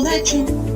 reflection.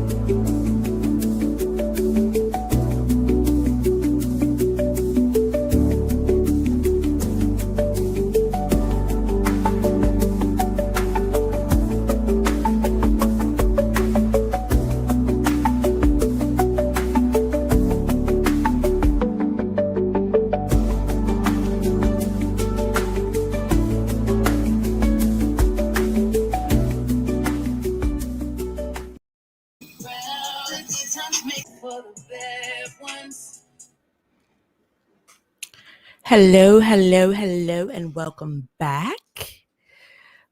Hello, hello, hello, and welcome back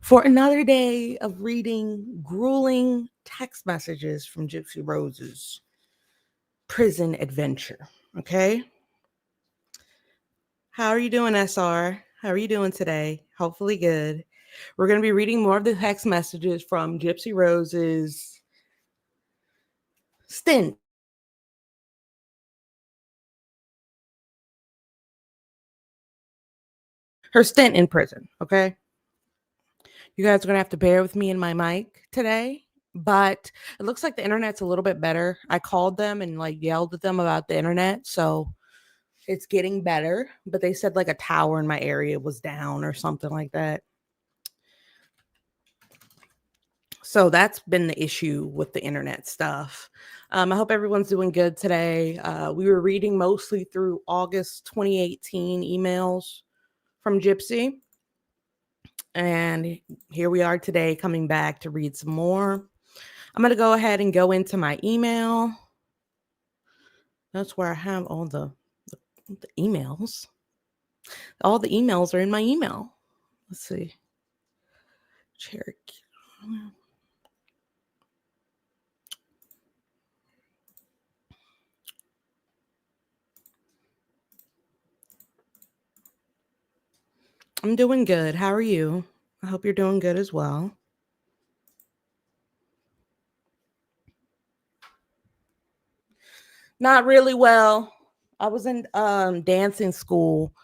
for another day of reading grueling text messages from Gypsy Rose's prison adventure. Okay? How are you doing, SR? How are you doing today? Hopefully good. We're going to be reading more of the text messages from Gypsy Rose's stint. Her stint in prison, okay? You guys are going to have to bear with me and my mic today, but it looks like the internet's a little bit better. I called them and yelled at them about the internet, so it's getting better, but they said like a tower in my area was down or something like that. So that's been the issue with the internet stuff. I hope everyone's doing good today. We were reading mostly through August 2018 emails from Gypsy. And here we are today coming back to read some more. I'm going to go ahead and go into my email. That's where I have all the emails. All the emails are in my email. Let's see. Cherokee. I'm doing good. How are you? I hope you're doing good as well. Not really well. I was in dancing school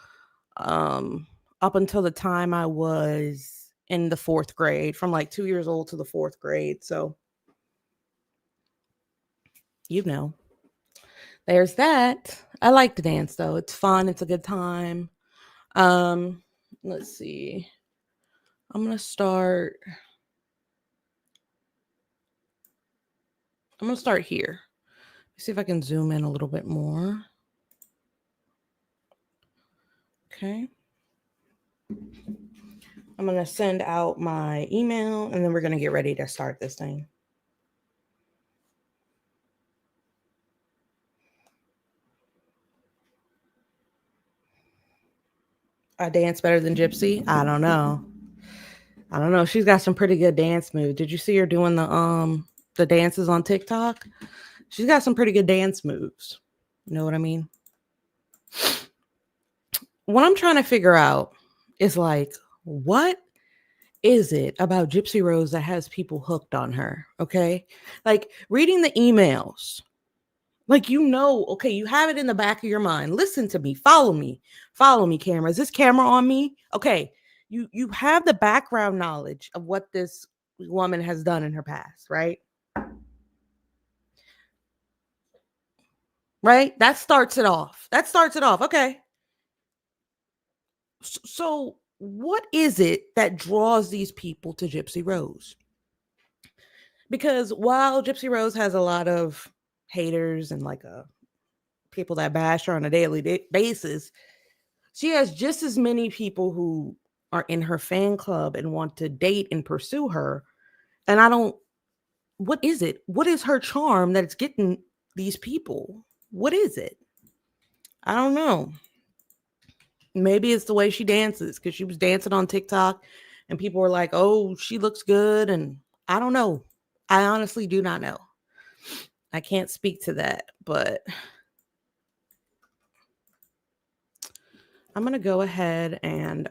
up until the time I was in the 4th grade, from like 2 years old to the 4th grade. So, there's that. I like to dance though. It's fun. It's a good time. Let's see. I'm going to start here. See if I can zoom in a little bit more. Okay. I'm going to send out my email and then we're going to get ready to start this thing. I dance better than Gypsy? I don't know. She's got some pretty good dance moves. Did you see her doing the dances on TikTok? She's got some pretty good dance moves. You know what I mean? What I'm trying to figure out is what is it about Gypsy Rose that has people hooked on her? Okay. Reading the emails, okay, you have it in the back of your mind. Listen to me, follow me, camera. Is this camera on me? Okay. You have the background knowledge of what this woman has done in her past, right? Right? That starts it off. Okay. So what is it that draws these people to Gypsy Rose? Because while Gypsy Rose has a lot of haters and people that bash her on a daily basis, she has just as many people who are in her fan club and want to date and pursue her. And what is it? What is her charm that's getting these people? What is it? I don't know. Maybe it's the way she dances, because she was dancing on TikTok and people were like, oh, she looks good. And I don't know. I honestly do not know. I can't speak to that, but I'm going to go ahead and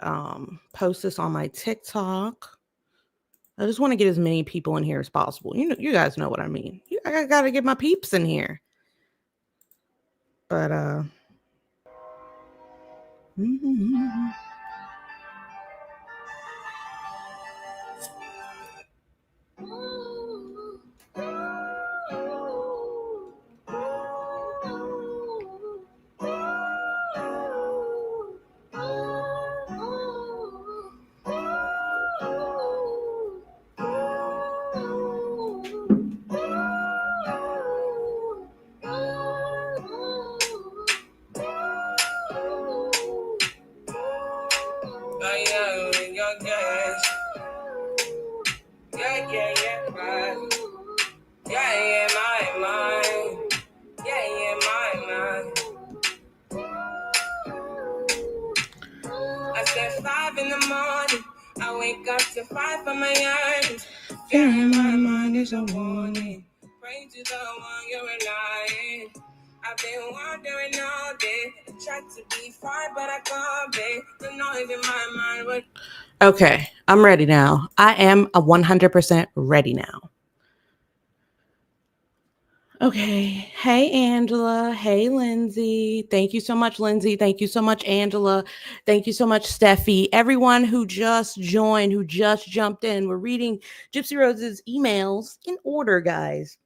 post this on my TikTok. I just want to get as many people in here as possible. You guys know what I mean. I got to get my peeps in here. But to fight for my yearnings. Fear in my mind is a warning. Pray to the one you're relying. I've been wandering all day. Tried to be fine, but I can't be. The noise in my mind would. Okay, I'm ready now. I am 100% ready now. Okay. Hey, Angela. Hey, Lindsay. Thank you so much, Lindsay. Thank you so much, Angela. Thank you so much, Steffi. Everyone who just joined, who just jumped in. We're reading Gypsy Rose's emails in order, guys.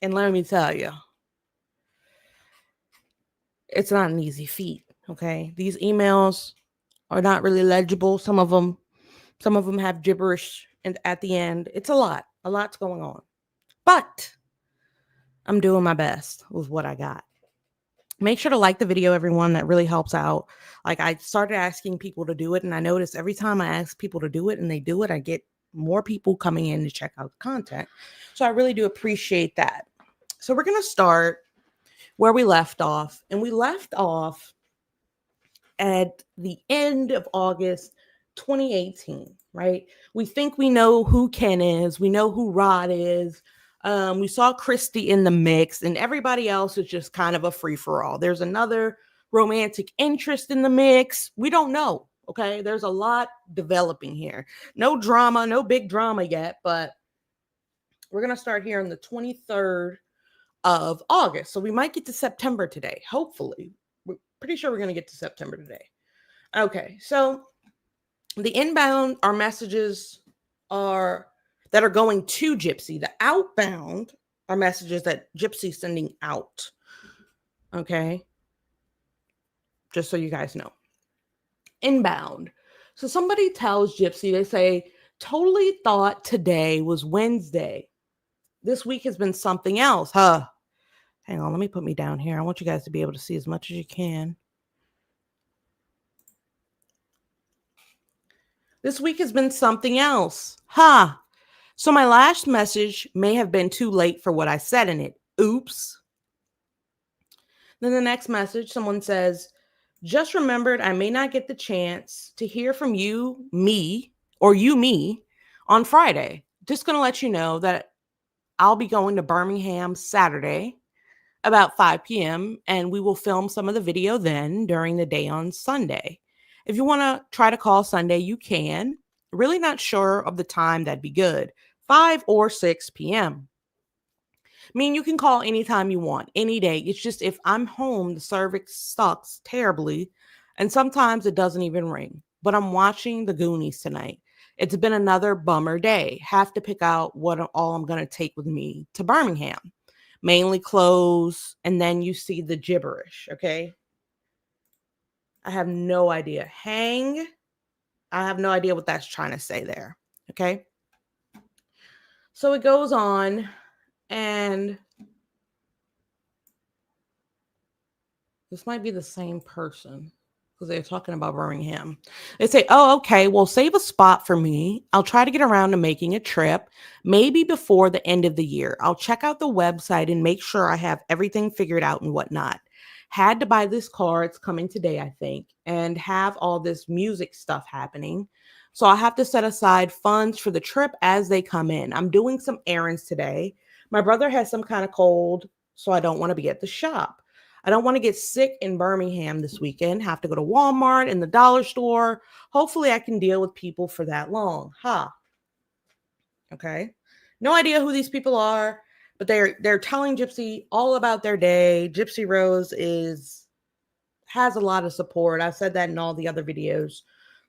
And let me tell you, it's not an easy feat. Okay. These emails are not really legible. Some of them have gibberish and at the end. It's a lot. A lot's going on. But I'm doing my best with what I got. Make sure to like the video, everyone. That really helps out. Like, I started asking people to do it, and I noticed every time I ask people to do it and they do it, I get more people coming in to check out the content. So I really do appreciate that. So we're going to start where we left off. And we left off at the end of August 2018, right? We think we know who Ken is. We know who Rod is. We saw Christy in the mix, and everybody else is just kind of a free-for-all. There's another romantic interest in the mix. We don't know, okay? There's a lot developing here. No drama, no big drama yet, but we're going to start here on the 23rd of August. So we might get to September today, hopefully. We're pretty sure we're going to get to September today. Okay, so the inbound are messages are that are going to Gypsy. The outbound are messages that Gypsy's sending out. Okay, just so you guys know. Inbound. So somebody tells Gypsy, they say, totally thought today was Wednesday. This week has been something else, huh? Hang on, let me put me down here. I want you guys to be able to see as much as you can. This week has been something else. Huh. So my last message may have been too late for what I said in it. Oops. Then the next message, someone says, just remembered I may not get the chance to hear from you, me, or you, me, on Friday. Just going to let you know that I'll be going to Birmingham Saturday about 5 p.m. and we will film some of the video then during the day on Sunday. If you want to try to call Sunday, you can. Really not sure of the time, that'd be good. 5 or 6 p.m. I mean, you can call anytime you want, any day. It's just if I'm home, the service sucks terribly, and sometimes it doesn't even ring. But I'm watching The Goonies tonight. It's been another bummer day. Have to pick out what all I'm going to take with me to Birmingham. Mainly clothes, and then you see the gibberish, okay? I have no idea. Hang. I have no idea what that's trying to say there, okay? So it goes on, and this might be the same person because they're talking about Birmingham. They say, oh, okay, well, save a spot for me. I'll try to get around to making a trip, maybe before the end of the year. I'll check out the website and make sure I have everything figured out and whatnot. Had to buy this car. It's coming today, I think, and have all this music stuff happening. So I have to set aside funds for the trip as they come in. I'm doing some errands today. My brother has some kind of cold, so I don't want to be at the shop. I don't want to get sick in Birmingham this weekend, have to go to Walmart and the dollar store. Hopefully I can deal with people for that long. Okay. No idea who these people are, but they're telling Gypsy all about their day. Gypsy Rose has a lot of support. I've said that in all the other videos.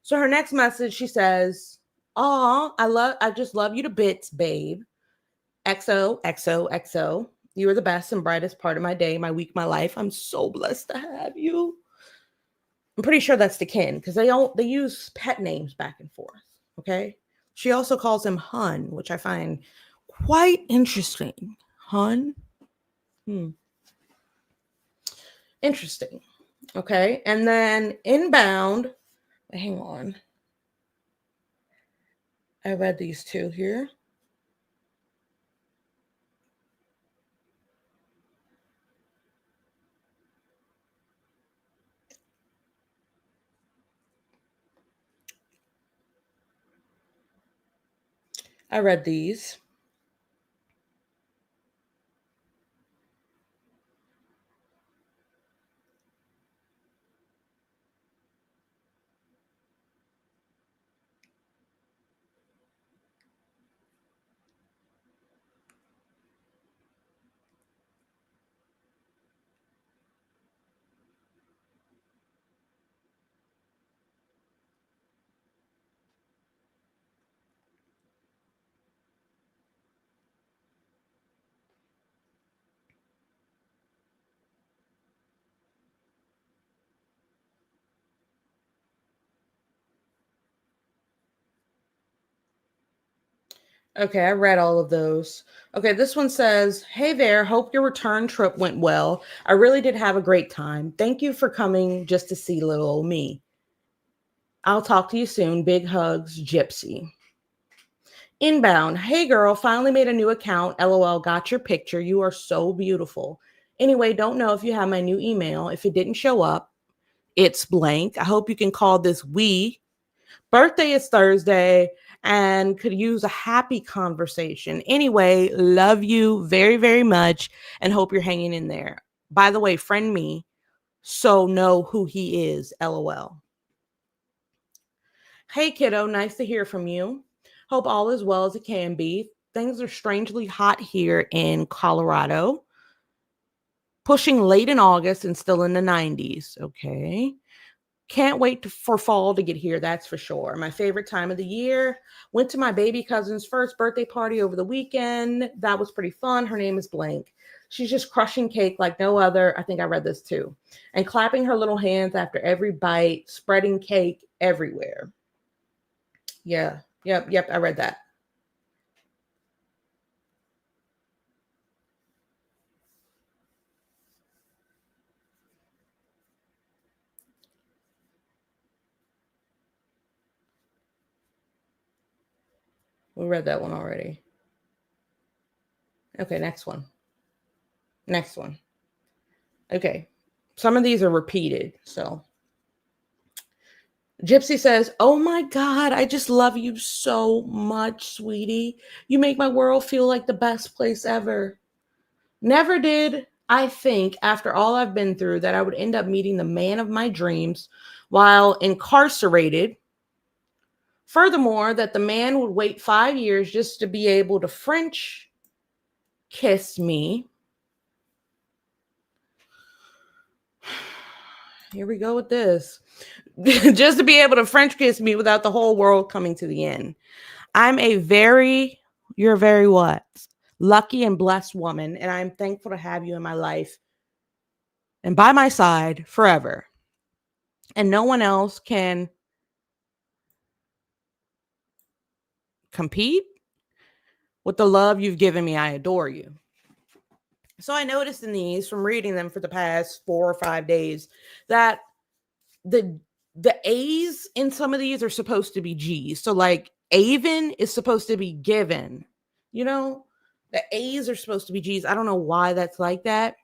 So her next message, she says, "Aw, I just love you to bits, babe. XOXOXO. You are the best and brightest part of my day, my week, my life. I'm so blessed to have you." I'm pretty sure that's the Ken because they use pet names back and forth. Okay. She also calls him Hun, which I find quite interesting. Hun. Interesting. Okay. And then inbound. Hang on. I read these two here. I read these. Okay, I read all of those. Okay, this one says, "Hey there, hope your return trip went well. I really did have a great time. Thank you for coming just to see little old me. I'll talk to you soon. Big hugs, Gypsy." Inbound, "Hey girl, finally made a new account. LOL, got your picture. You are so beautiful. Anyway, don't know if you have my new email. If it didn't show up, it's blank. I hope you can call this we. Birthday is Thursday and could use a happy conversation. Anyway, love you very, very much and hope you're hanging in there. By the way, friend me so know who he is. LOL." "Hey kiddo, nice to hear from you. Hope all is well as it can be. Things are strangely hot here in Colorado, pushing late in August and still in the 90s. Okay. Can't wait for fall to get here, that's for sure. My favorite time of the year. Went to my baby cousin's first birthday party over the weekend. That was pretty fun. Her name is blank. She's just crushing cake like no other." I think I read this too. "And clapping her little hands after every bite, spreading cake everywhere." Yeah. Yep. I read that. We read that one already. Okay, next one. Next one. Okay. Some of these are repeated. So Gypsy says, "Oh my God, I just love you so much, sweetie. You make my world feel like the best place ever. Never did I think, after all I've been through, that I would end up meeting the man of my dreams while incarcerated. Furthermore, that the man would wait 5 years just to be able to French kiss me." Here we go with this. "Just to be able to French kiss me without the whole world coming to the end. You're very what? Lucky and blessed woman, and I'm thankful to have you in my life and by my side forever. And no one else can compete with the love you've given me. I adore you." So I noticed in these from reading them for the past 4 or 5 days that the the A's in some of these are supposed to be G's. So like Avon is supposed to be given. You know, the A's are supposed to be G's. I don't know why that's like that.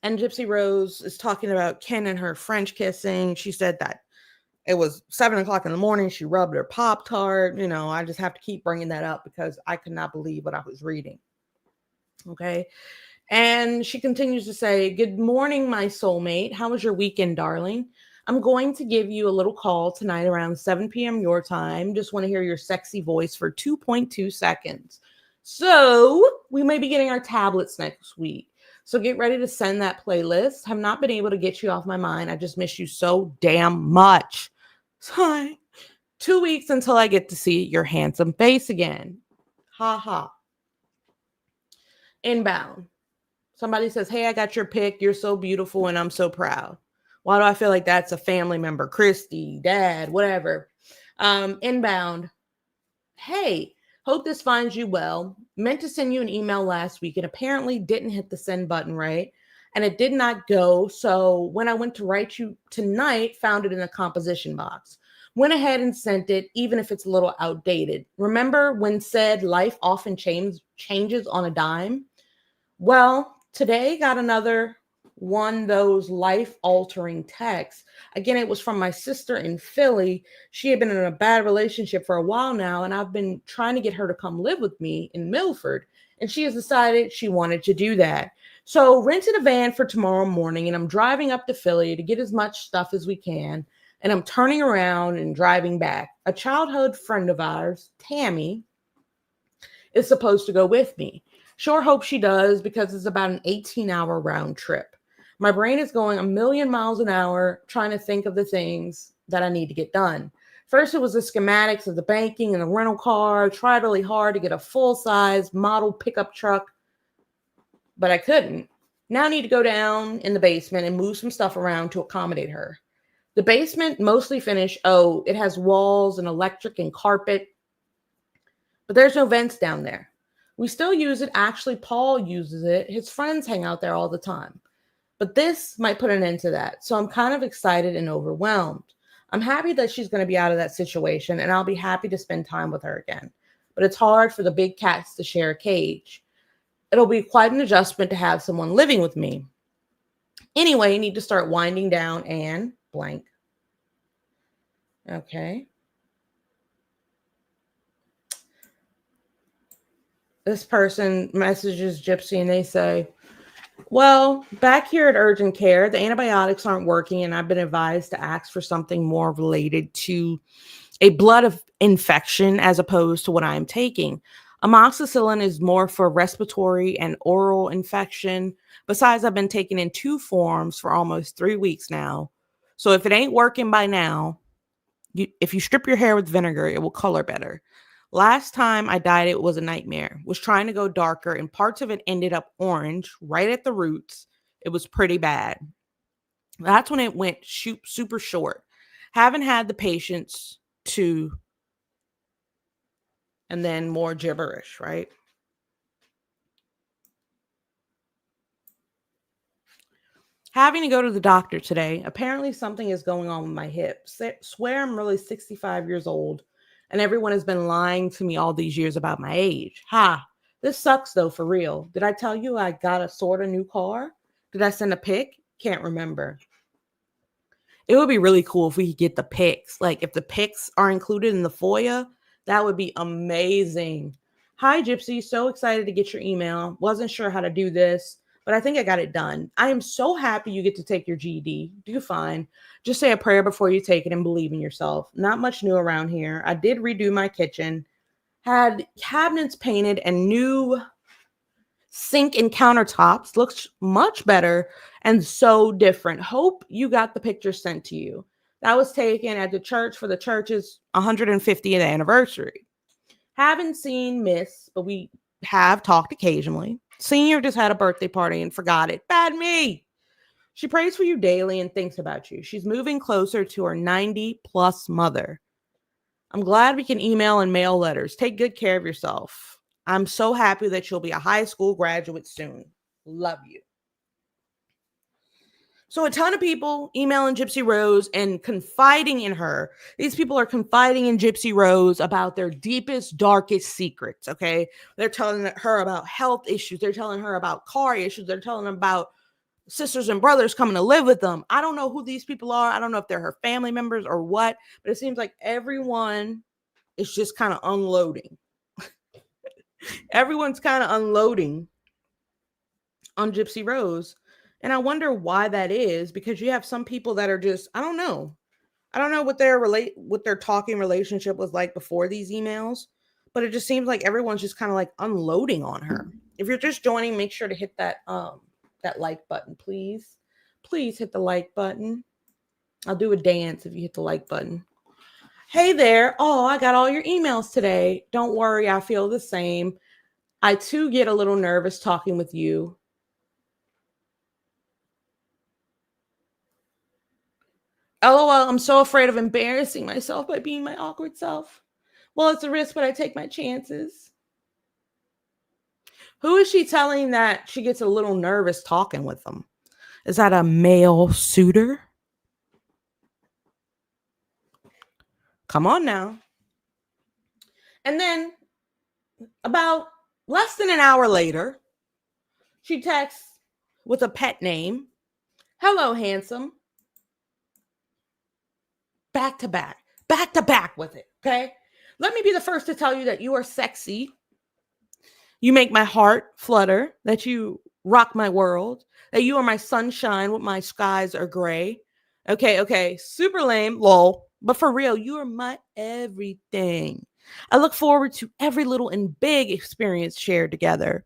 And Gypsy Rose is talking about Ken and her French kissing. She said that it was 7 o'clock in the morning. She rubbed her Pop Tart. You know, I just have to keep bringing that up because I could not believe what I was reading. Okay. And she continues to say, "Good morning, my soulmate. How was your weekend, darling? I'm going to give you a little call tonight around 7 p.m. your time. Just want to hear your sexy voice for 2.2 seconds. So we may be getting our tablets next week. So get ready to send that playlist. Have not been able to get you off my mind. I just miss you so damn much. Sorry. 2 weeks until I get to see your handsome face again. Ha ha." Inbound. Somebody says, "Hey, I got your pic. You're so beautiful and I'm so proud." Why do I feel like that's a family member? Christy, dad, whatever. Inbound. "Hey, hope this finds you well. Meant to send you an email last week and apparently didn't hit the send button right. And it did not go. So when I went to write you tonight, found it in the composition box. Went ahead and sent it, even if it's a little outdated. Remember when said life often changes on a dime? Well, today got another one of those life-altering texts. Again, it was from my sister in Philly. She had been in a bad relationship for a while now, and I've been trying to get her to come live with me in Milford. And she has decided she wanted to do that. So rented a van for tomorrow morning, and I'm driving up to Philly to get as much stuff as we can. And I'm turning around and driving back. A childhood friend of ours, Tammy, is supposed to go with me. Sure hope she does because it's about an 18-hour round trip. My brain is going a million miles an hour trying to think of the things that I need to get done. First, it was the schematics of the banking and the rental car. I tried really hard to get a full-size model pickup truck, but I couldn't. Now I need to go down in the basement and move some stuff around to accommodate her. The basement, mostly finished. Oh, it has walls and electric and carpet, but there's no vents down there. We still use it. Actually, Paul uses it. His friends hang out there all the time. But this might put an end to that. So I'm kind of excited and overwhelmed. I'm happy that she's going to be out of that situation, and I'll be happy to spend time with her again. But it's hard for the big cats to share a cage. It'll be quite an adjustment to have someone living with me. Anyway, you need to start winding down and blank. Okay. This person messages Gypsy and they say, well, back here at urgent care, the antibiotics aren't working, and I've been advised to ask for something more related to a blood infection as opposed to what I'm taking. Amoxicillin is more for respiratory and oral infection. Besides, I've been taking in 2 forms for almost 3 weeks now. So if it ain't working by now, if you strip your hair with vinegar, it will color better. Last time I dyed it was a nightmare. Was trying to go darker and parts of it ended up orange right at the roots. It was pretty bad. That's when it went super short. Haven't had the patience to, and then more gibberish, right? Having to go to the doctor today. Apparently something is going on with my hip. Swear I'm really 65 years old, and everyone has been lying to me all these years about my age. Ha! This sucks though, for real. Did I tell you I got a sort of new car? Did I send a pic? Can't remember. It would be really cool if we could get the pics. Like if the pics are included in the FOIA, that would be amazing. Hi, Gypsy. So excited to get your email. Wasn't sure how to do this, but I think I got it done. I am so happy you get to take your GED. Do fine. Just say a prayer before you take it and believe in yourself. Not much new around here. I did redo my kitchen, had cabinets painted and new sink and countertops. Looks much better and so different. Hope you got the picture sent to you. That was taken at the church for the church's 150th anniversary. Haven't seen Miss, but we have talked occasionally. Senior just had a birthday party and forgot it. Bad me. She prays for you daily and thinks about you. She's moving closer to her 90 plus mother. I'm glad we can email and mail letters. Take good care of yourself. I'm so happy that you'll be a high school graduate soon. Love you. So a ton of people emailing Gypsy Rose and confiding in her. These people are confiding in Gypsy Rose about their deepest, darkest secrets, okay? They're telling her about health issues. They're telling her about car issues. They're telling them about sisters and brothers coming to live with them. I don't know who these people are. I don't know if they're her family members or what, but it seems like everyone is just kind of unloading. Everyone's kind of unloading on Gypsy Rose. And I wonder why that is, because you have some people that are just, I don't know. I don't know what their talking relationship was like before these emails, but it just seems like everyone's just kind of like unloading on her. If you're just joining, make sure to hit that like button, please. Please hit the like button. I'll do a dance if you hit the like button. Hey there. Oh, I got all your emails today. Don't worry, I feel the same. I too get a little nervous talking with you. LOL, I'm so afraid of embarrassing myself by being my awkward self. Well, it's a risk, but I take my chances. Who is she telling that she gets a little nervous talking with them? Is that a male suitor? Come on now. And then about less than an hour later, she texts with a pet name. Hello, handsome. Back to back with it. Okay. Let me be the first to tell you that you are sexy. You make my heart flutter, that you rock my world, that you are my sunshine when my skies are gray. Okay. Super lame, lol. But for real, you are my everything. I look forward to every little and big experience shared together.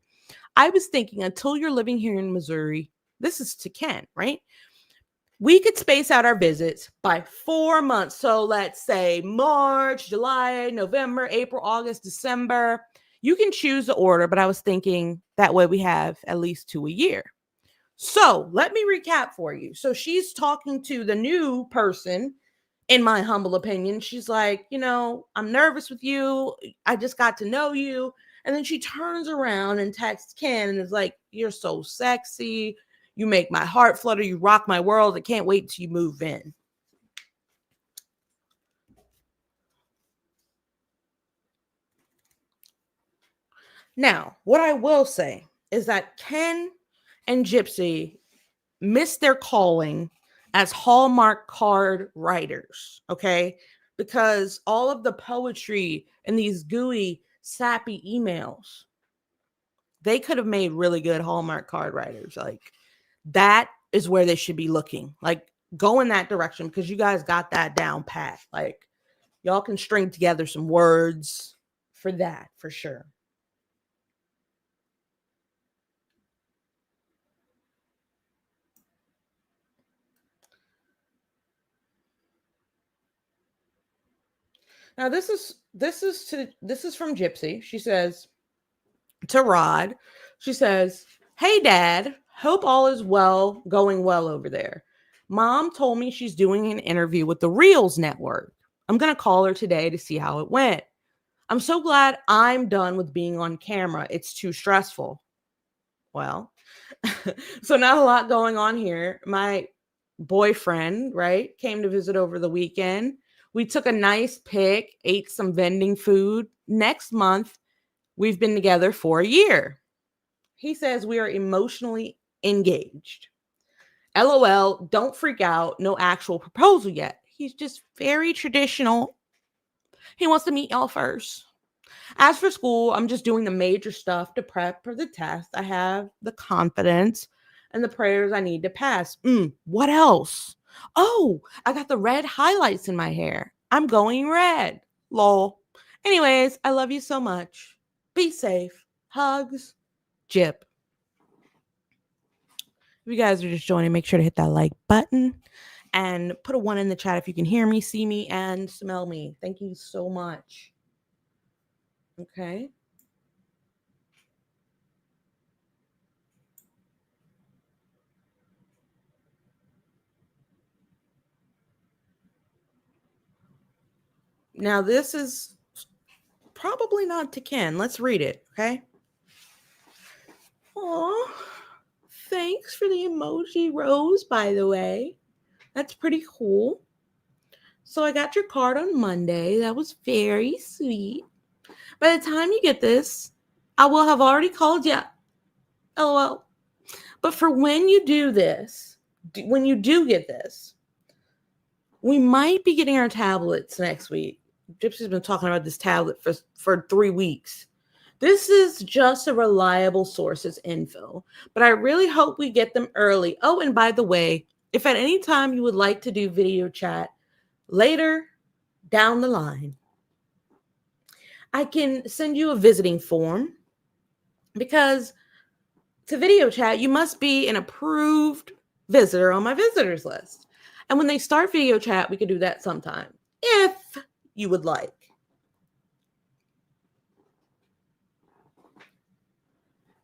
I was thinking until you're living here in Missouri, this is to Ken, right? We could space out our visits by 4 months. So let's say March, July, November, April, August, December. You can choose the order, but I was thinking that way we have at least 2 a year. So let me recap for you. So she's talking to the new person, in my humble opinion. She's like, I'm nervous with you. I just got to know you. And then she turns around and texts Ken and is like, you're so sexy. You make my heart flutter. You rock my world. I can't wait till you move in. Now, what I will say is that Ken and Gypsy missed their calling as Hallmark card writers, okay? Because all of the poetry and these gooey, sappy emails, they could have made really good Hallmark card writers. Like, that is where they should be looking. Like, go in that direction because you guys got that down pat. Like, y'all can string together some words for that, for sure. Now this is from Gypsy. She says to Rod, she says, "Hey Dad, hope all is going well over there. Mom told me she's doing an interview with the Reels Network. I'm gonna call her today to see how it went. I'm so glad I'm done with being on camera. It's too stressful." Well, so not a lot going on here. My boyfriend, right, came to visit over the weekend. We took a nice pic, ate some vending food. Next month, we've been together for a year. He says we are emotionally engaged. LOL, don't freak out. No actual proposal yet. He's just very traditional. He wants to meet y'all first. As for school, I'm just doing the major stuff to prep for the test. I have the confidence and the prayers I need to pass. What else? Oh, I got the red highlights in my hair. I'm going red. Lol. Anyways, I love you so much. Be safe. Hugs. Jip. If you guys are just joining, make sure to hit that like button and put a 1 in the chat if you can hear me, see me, and smell me. Thank you so much. Okay. Now, this is probably not to Ken. Let's read it, okay? Aw, thanks for the emoji rose, by the way. That's pretty cool. So I got your card on Monday. That was very sweet. By the time you get this, I will have already called you. LOL. But for when you do this, when you do get this, we might be getting our tablets next week. Gypsy's been talking about this tablet for 3 weeks. This is just a reliable source's info, but I really hope we get them early. Oh, and by the way, if at any time you would like to do video chat later down the line, I can send you a visiting form because to video chat, you must be an approved visitor on my visitors list. And when they start video chat, we could do that sometime if you would like.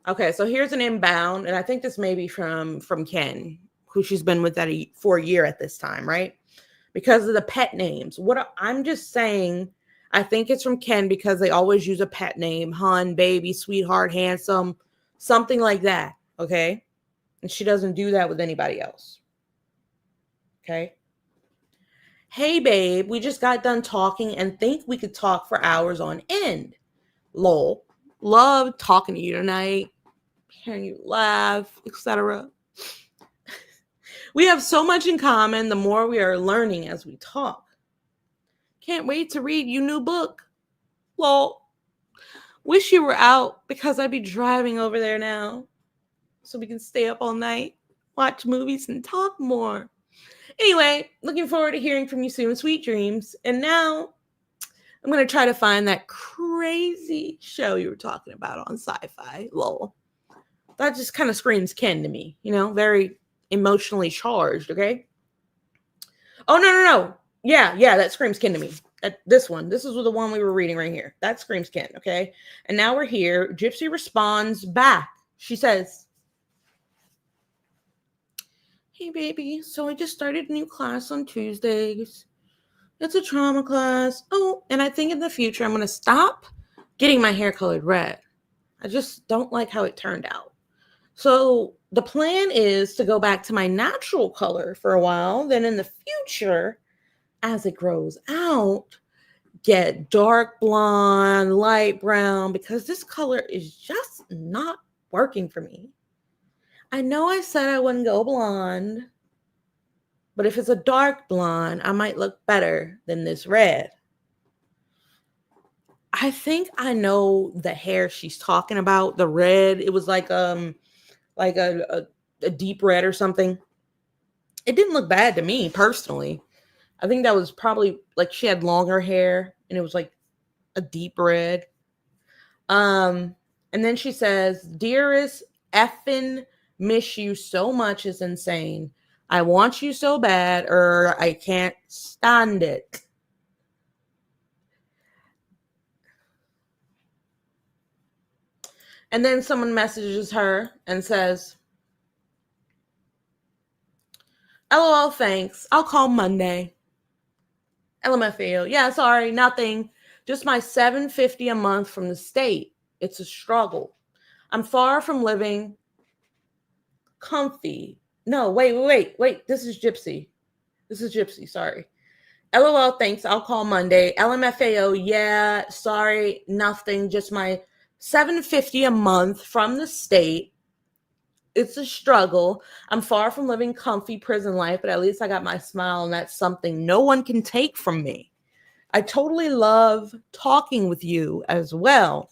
Okay, so here's an inbound, and I think this may be from Ken, who she's been with for a year at this time, right? Because of the pet names. I'm just saying, I think it's from Ken because they always use a pet name, hun, baby, sweetheart, handsome, something like that, okay? And she doesn't do that with anybody else. Okay? Hey, babe, we just got done talking and think we could talk for hours on end. Lol. Love talking to you tonight, hearing you laugh, etc. We have so much in common the more we are learning as we talk. Can't wait to read your new book. Well, wish you were out because I'd be driving over there now so we can stay up all night, watch movies, and talk more. Anyway, looking forward to hearing from you soon. Sweet dreams. And now I'm going to try to find that crazy show you were talking about on Sci-Fi. Lol. That just kind of screams Ken to me, very emotionally charged, okay? Oh, no. Yeah, that screams Ken to me. This is the one we were reading right here. That screams Ken, okay? And now we're here. Gypsy responds back. She says, "Hey, baby, so I just started a new class on Tuesdays. It's a trauma class. Oh, and I think in the future I'm going to stop getting my hair colored red. I just don't like how it turned out. So the plan is to go back to my natural color for a while. Then in the future, as it grows out, get dark blonde, light brown, because this color is just not working for me. I know I said I wouldn't go blonde, but if it's a dark blonde, I might look better than this red." I think I know the hair she's talking about. The red, it was like a deep red or something. It didn't look bad to me personally. I think that was probably like she had longer hair and it was like a deep red. And then she says, "Dearest effing miss you so much is insane. I want you so bad or I can't stand it." And then someone messages her and says, "LOL, thanks. I'll call Monday." LMFAO. "Yeah, sorry, nothing. Just my $750 a month from the state. It's a struggle. I'm far from living comfy." No, wait. This is Gypsy. Sorry. "LOL, thanks. I'll call Monday." LMFAO. "Yeah, sorry, nothing. Just my $750 a month from the state. It's a struggle. I'm far from living comfy prison life, but at least I got my smile, and that's something no one can take from me. I totally love talking with you as well."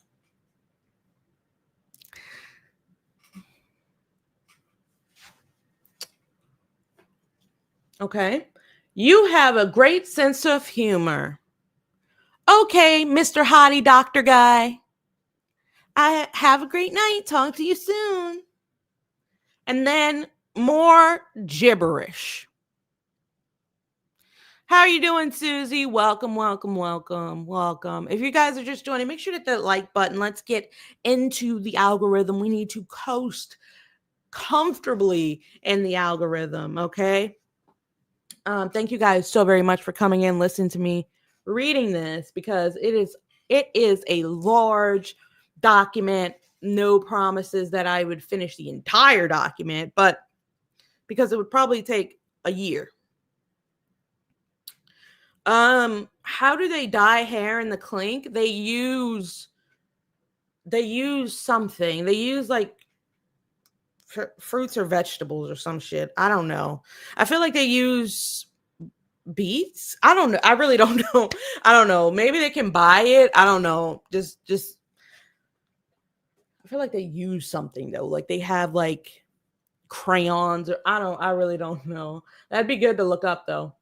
Okay. "You have a great sense of humor." Okay, Mr. Hottie Doctor Guy. I have a great night. Talk to you soon. And then more gibberish. "How are you doing, Susie? Welcome. If you guys are just joining, make sure to hit the like button. Let's get into the algorithm. We need to coast comfortably in the algorithm, okay? Thank you guys so very much for coming in, listening to me reading this, because it is a large document. No promises that I would finish the entire document, but because it would probably take a year. How do they dye hair in the clink? They use something. They use like fruits or vegetables or some shit. I don't know. I feel like they use beets. I don't know. I really don't know. I don't know. Maybe they can buy it. I don't know. Just I feel like they use something though. Like they have like crayons or I really don't know. That'd be good to look up though.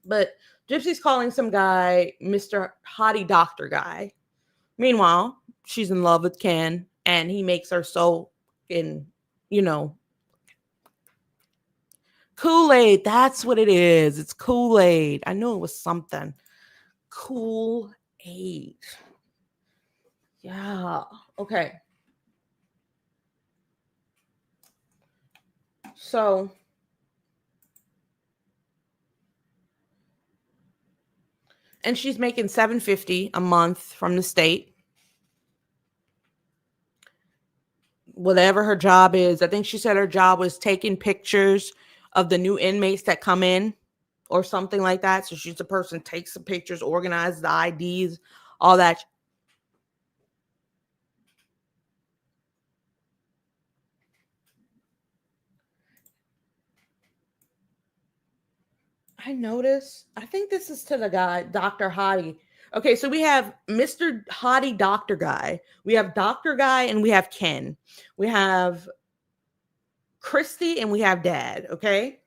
But Gypsy's calling some guy Mr. Hottie Doctor Guy. Meanwhile, she's in love with Ken and he makes her so Kool-Aid. That's what it is. It's Kool-Aid. I knew it was something. Kool-Aid. Yeah. Okay. So and she's making $750 a month from the state. Whatever her job is. I think she said her job was taking pictures of the new inmates that come in or something like that. So she's the person takes the pictures, organizes the IDs, all that. I notice. I think this is to the guy, Dr. Hottie. Okay, so we have Mr. Hottie Doctor Guy. We have Doctor Guy and we have Ken. We have Christy and we have Dad. Okay.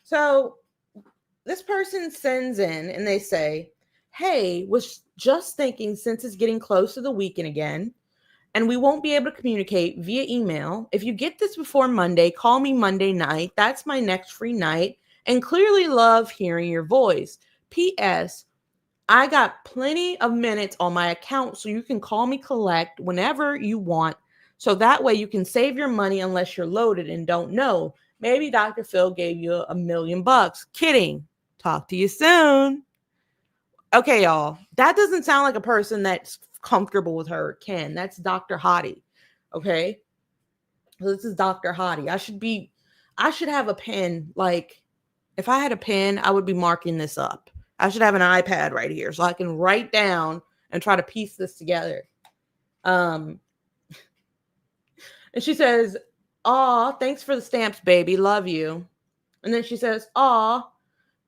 So this person sends in and they say, hey, was just thinking since it's getting close to the weekend again, and we won't be able to communicate via email. If you get this before Monday, call me Monday night. That's my next free night. And clearly love hearing your voice. P.S. I got plenty of minutes on my account, so you can call me collect whenever you want. So that way you can save your money unless you're loaded and don't know. Maybe Dr. Phil gave you $1,000,000. Kidding. Talk to you soon. Okay, y'all. That doesn't sound like a person that's comfortable with her, Ken. That's Dr. Hottie. Okay. So this is Dr. Hottie. I should have a pen. Like, if I had a pen, I would be marking this up. I should have an iPad right here so I can write down and try to piece this together. And she says, aw, thanks for the stamps, baby. Love you. And then she says, aw,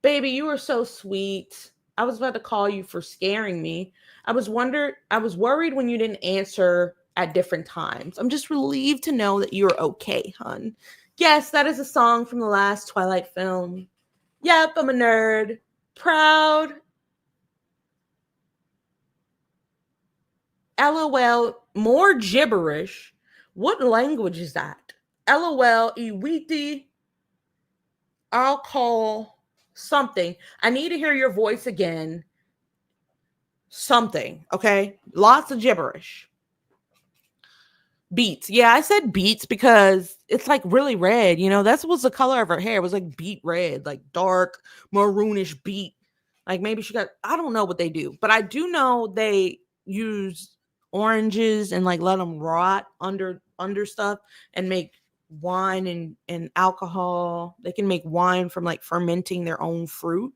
baby, you are so sweet. I was about to call you for scaring me. I was worried when you didn't answer at different times. I'm just relieved to know that you're okay, hun. Yes, that is a song from the last Twilight film. Yep, I'm a nerd. Proud. LOL. More gibberish. What language is that? LOL. Iwiti. I'll call something. I need to hear your voice again. Something. Okay. Lots of gibberish. Beets. Yeah, I said beets because it's like really red. You know, that was the color of her hair. It was like beet red, like dark maroonish beet. Like maybe she got, I don't know what they do, but I do know they use oranges and like let them rot under stuff and make wine and alcohol. They can make wine from like fermenting their own fruit.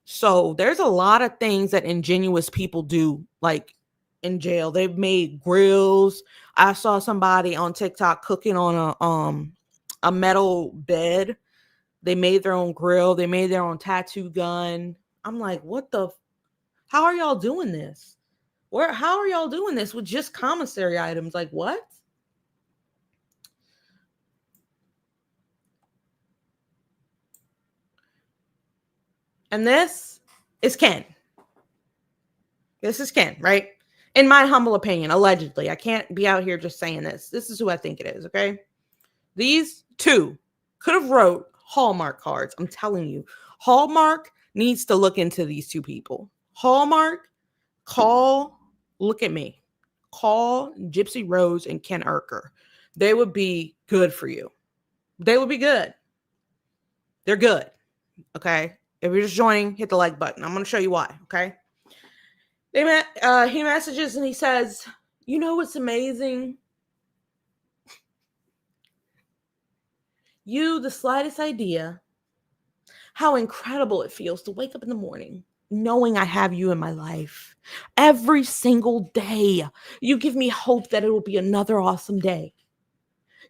So there's a lot of things that ingenuous people do, like in jail. They've made grills. I saw somebody on TikTok cooking on a metal bed. They made their own grill. They made their own tattoo gun. I'm like, what the? How are y'all doing this? How are y'all doing this with just commissary items? Like what? And this is Ken. This is Ken, right? In my humble opinion, allegedly. I can't be out here just saying this. This is who I think it is, okay? These two could have wrote Hallmark cards. I'm telling you. Hallmark needs to look into these two people. Hallmark, look at me. Call Gypsy Rose and Ken Urker. They would be good for you. They would be good. They're good, okay? If you're just joining, hit the like button. I'm going to show you why, okay? He messages and he says, you know what's amazing? The slightest idea how incredible it feels to wake up in the morning knowing I have you in my life. Every single day, you give me hope that it will be another awesome day.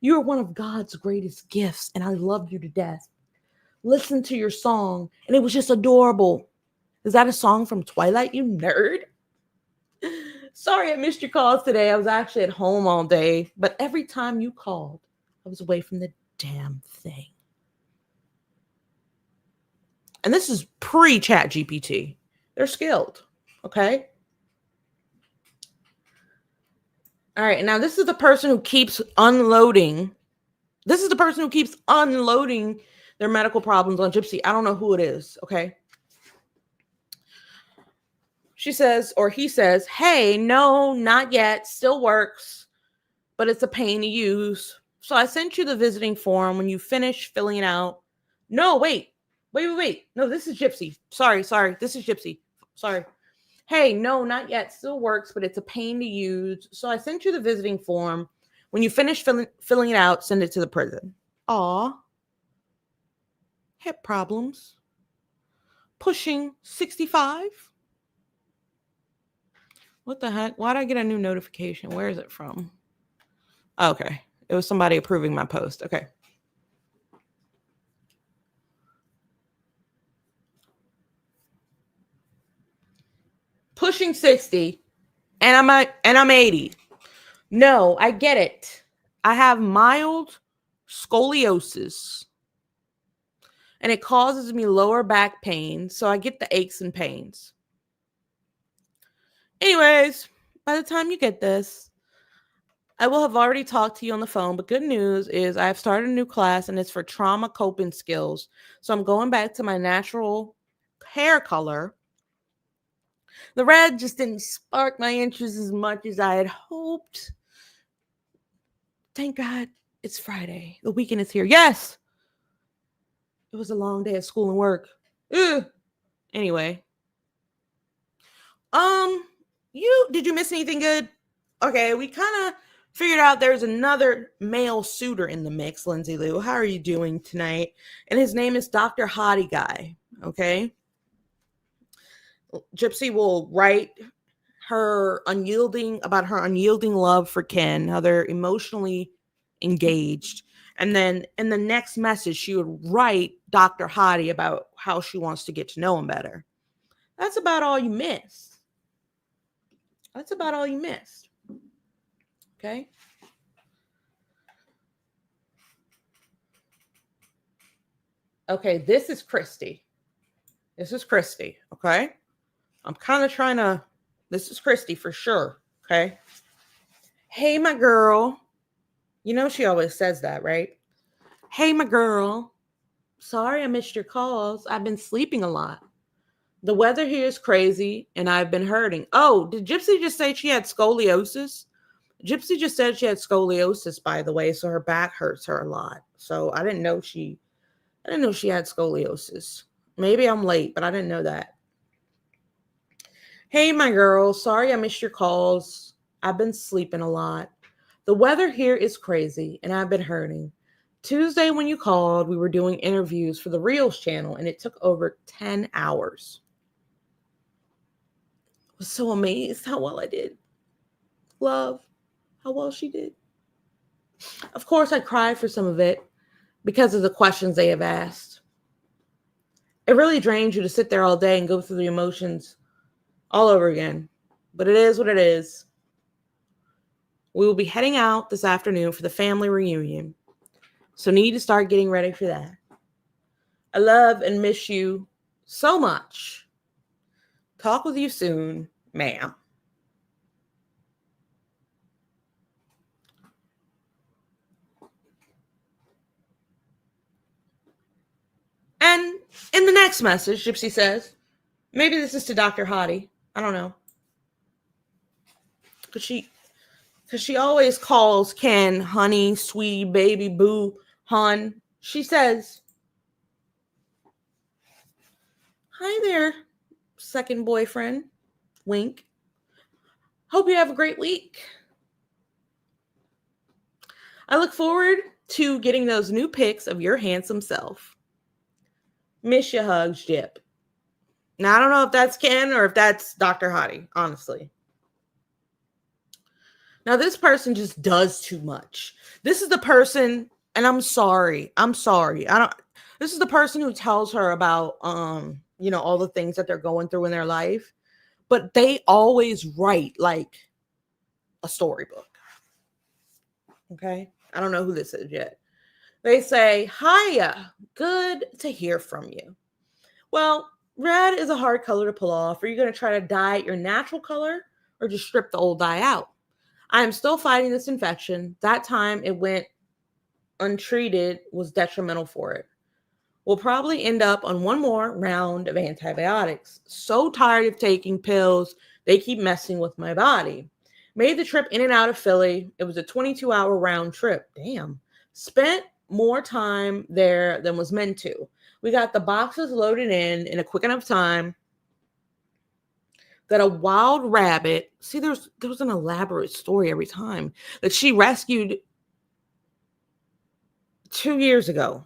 You are one of God's greatest gifts, and I love you to death. Listen to your song, and it was just adorable. Is that a song from Twilight, you nerd? Sorry I missed your calls today. I was actually at home all day, but every time you called, I was away from the damn thing. And this is pre-Chat GPT. They're skilled, okay? All right, now this is the person who keeps unloading. This is the person who keeps unloading their medical problems on Gypsy. I don't know who it is, okay? She says, or he says, hey, no, not yet. Still works, but it's a pain to use. So I sent you the visiting form. When you finish filling it out. No, wait. No, this is Gypsy. Sorry. This is Gypsy. Sorry. Hey, no, not yet. Still works, but it's a pain to use. So I sent you the visiting form. When you finish filling it out, send it to the prison. Aw. Hip problems. Pushing 65. What the heck? Why'd I get a new notification? Where is it from? Okay. It was somebody approving my post. Okay. pushing 60 and I'm 80. No, I get it. I have mild scoliosis and it causes me lower back pain, so I get the aches and pains. Anyways, by the time you get this, I will have already talked to you on the phone, but good news is I have started a new class and it's for trauma coping skills. So I'm going back to my natural hair color. The red just didn't spark my interest as much as I had hoped. Thank God it's Friday. The weekend is here. Yes! It was a long day at school and work. Ugh. Anyway. Did you miss anything good? Okay, we kind of figured out there's another male suitor in the mix, Lindsay Lou. How are you doing tonight? And his name is Dr. Hottie Guy, okay? Gypsy will write her unyielding love for Ken, how they're emotionally engaged. And then in the next message, she would write Dr. Hottie about how she wants to get to know him better. That's about all you missed. That's about all you missed. Okay? Okay, this is Christy. Okay? I'm kind of trying to... This is Christy for sure, okay? Hey, my girl. You know she always says that, right? Hey, my girl. Sorry I missed your calls. I've been sleeping a lot. The weather here is crazy, and I've been hurting. Oh, did Gypsy just say she had scoliosis? Gypsy just said she had scoliosis, by the way, so her back hurts her a lot. So I didn't know she had scoliosis. Maybe I'm late, but I didn't know that. Hey, my girl. Sorry I missed your calls. I've been sleeping a lot. The weather here is crazy, and I've been hurting. Tuesday when you called, we were doing interviews for the Reels channel, and it took over 10 hours. I was so amazed how well I did. Love how well she did. Of course, I cried for some of it because of the questions they have asked. It really drains you to sit there all day and go through the emotions all over again. But it is what it is. We will be heading out this afternoon for the family reunion. So need to start getting ready for that. I love and miss you so much. Talk with you soon, ma'am. And in the next message, Gypsy says, maybe this is to Dr. Hottie. I don't know. Because she always calls Ken honey, sweetie, baby, boo, hon. She says, hi there, second boyfriend. Wink. Hope you have a great week. I look forward to getting those new pics of your handsome self. Miss you, hugs, Jip. Now, I don't know if that's Ken or if that's Dr. Hottie, honestly. Now, this person just does too much. This is the person, and I'm sorry. This is the person who tells her about, all the things that they're going through in their life. But they always write like a storybook. Okay? I don't know who this is yet. They say, hiya, good to hear from you. Well, red is a hard color to pull off. Are you going to try to dye it your natural color or just strip the old dye out? I am still fighting this infection. That time it went untreated was detrimental for it. We'll probably end up on one more round of antibiotics. So tired of taking pills. They keep messing with my body. Made the trip in and out of Philly. It was a 22-hour round trip. Damn. Spent more time there than was meant to. We got the boxes loaded in a quick enough time that a wild rabbit, see, there was an elaborate story every time, that she rescued 2 years ago.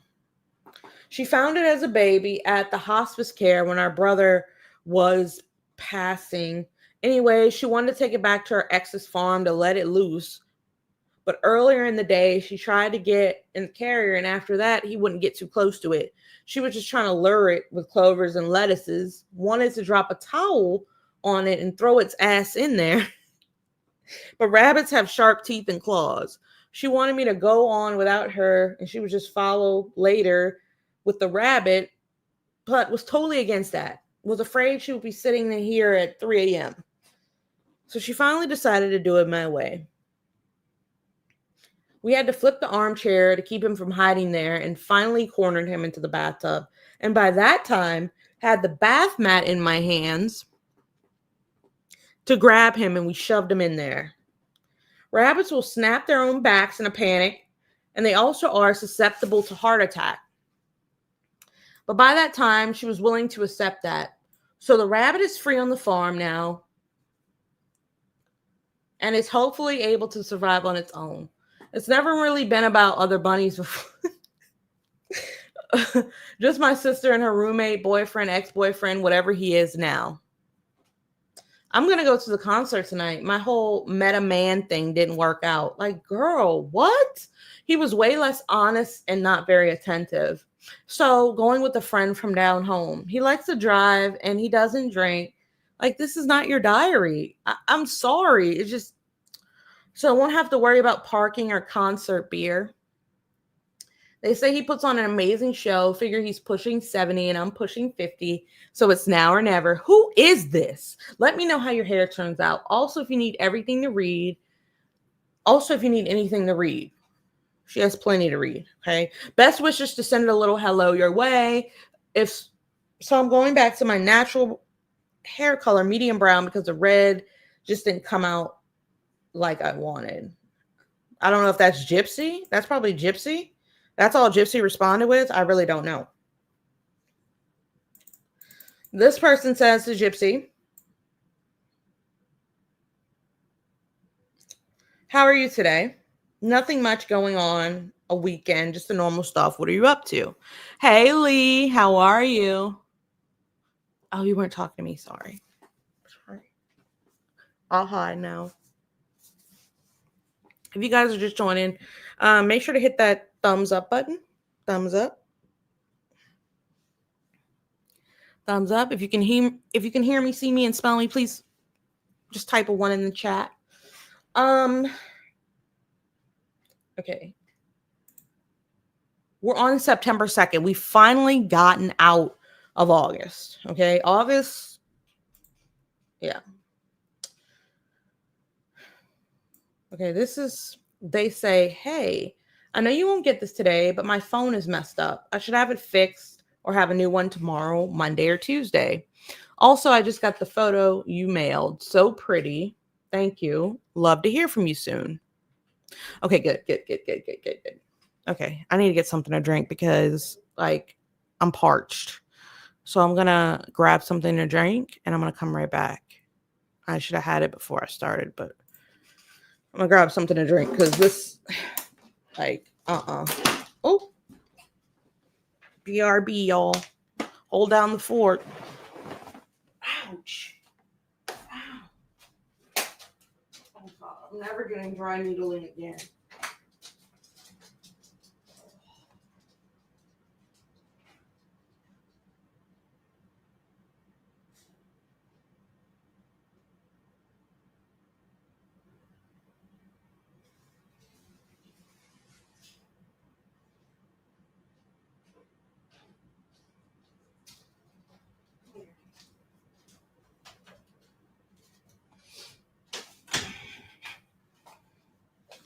She found it as a baby at the hospice care when our brother was passing. Anyway, she wanted to take it back to her ex's farm to let it loose. But earlier in the day, she tried to get in the carrier, and after that, he wouldn't get too close to it. She was just trying to lure it with clovers and lettuces, wanted to drop a towel on it and throw its ass in there. But rabbits have sharp teeth and claws. She wanted me to go on without her and she would just follow later with the rabbit, but was totally against that. Was afraid she would be sitting in here at 3 a.m. So she finally decided to do it my way. We had to flip the armchair to keep him from hiding there and finally cornered him into the bathtub. And by that time, had the bath mat in my hands to grab him and we shoved him in there. Rabbits will snap their own backs in a panic, and they also are susceptible to heart attack. But by that time, she was willing to accept that. So the rabbit is free on the farm now and is hopefully able to survive on its own. It's never really been about other bunnies before. Just my sister and her roommate, boyfriend, ex-boyfriend, whatever he is now. I'm going to go to the concert tonight. My whole meta man thing didn't work out. Like, girl, what? He was way less honest and not very attentive. So going with a friend from down home. He likes to drive and he doesn't drink. Like, this is not your diary. I'm sorry. It's just, so I won't have to worry about parking or concert beer. They say he puts on an amazing show. Figure he's pushing 70 and I'm pushing 50. So it's now or never. Who is this? Let me know how your hair turns out. Also, if you need everything to read. Also, if you need anything to read. She has plenty to read. Okay. Best wishes to send a little hello your way. So I'm going back to my natural hair color, medium brown, because the red just didn't come out like I wanted. I don't know if that's Gypsy. That's probably Gypsy. That's all Gypsy responded with. I really don't know. This person says to Gypsy, how are you today? Nothing much going on. A weekend, just the normal stuff. What are you up to? Hey, Lee, how are you? Oh, you weren't talking to me. Sorry. I'll hide now. If you guys are just joining, make sure to hit that thumbs up button. Thumbs up. Thumbs up. If you can hear me, see me, and smell me, please just type a 1 in the chat. Okay. We're on September 2nd. We've finally gotten out of August. Okay. August. Yeah. Okay. They say, hey, I know you won't get this today, but my phone is messed up. I should have it fixed or have a new one tomorrow, Monday or Tuesday. Also, I just got the photo you mailed. So pretty. Thank you. Love to hear from you soon. Okay, good. Okay, I need to get something to drink because, like, I'm parched. So I'm going to grab something to drink and I'm going to come right back. I should have had it before I started, but I'm going to grab something to drink because this, like, Oh, BRB, y'all. Hold down the fort. Ouch. Ow. Oh, God. I'm never getting dry needling again.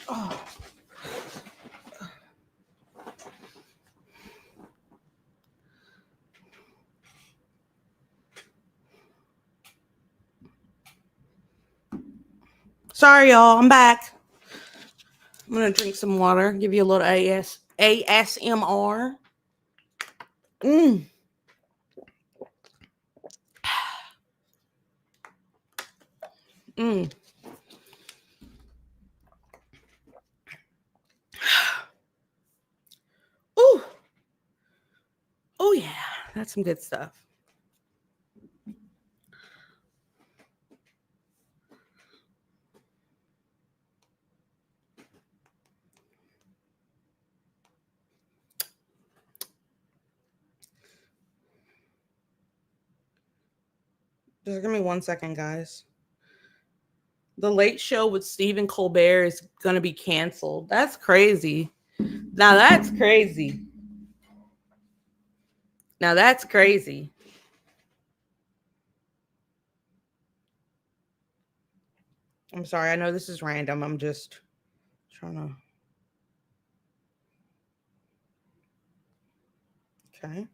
Oh. Sorry, y'all. I'm back. I'm going to drink some water, give you a little ASMR. Mm. Mm. Ooh. Oh, yeah. That's some good stuff. Just give me 1 second, guys. The Late Show with Stephen Colbert is going to be canceled. That's crazy. Now that's crazy. Now that's crazy. I'm sorry. I know this is random. I'm just trying to. Okay.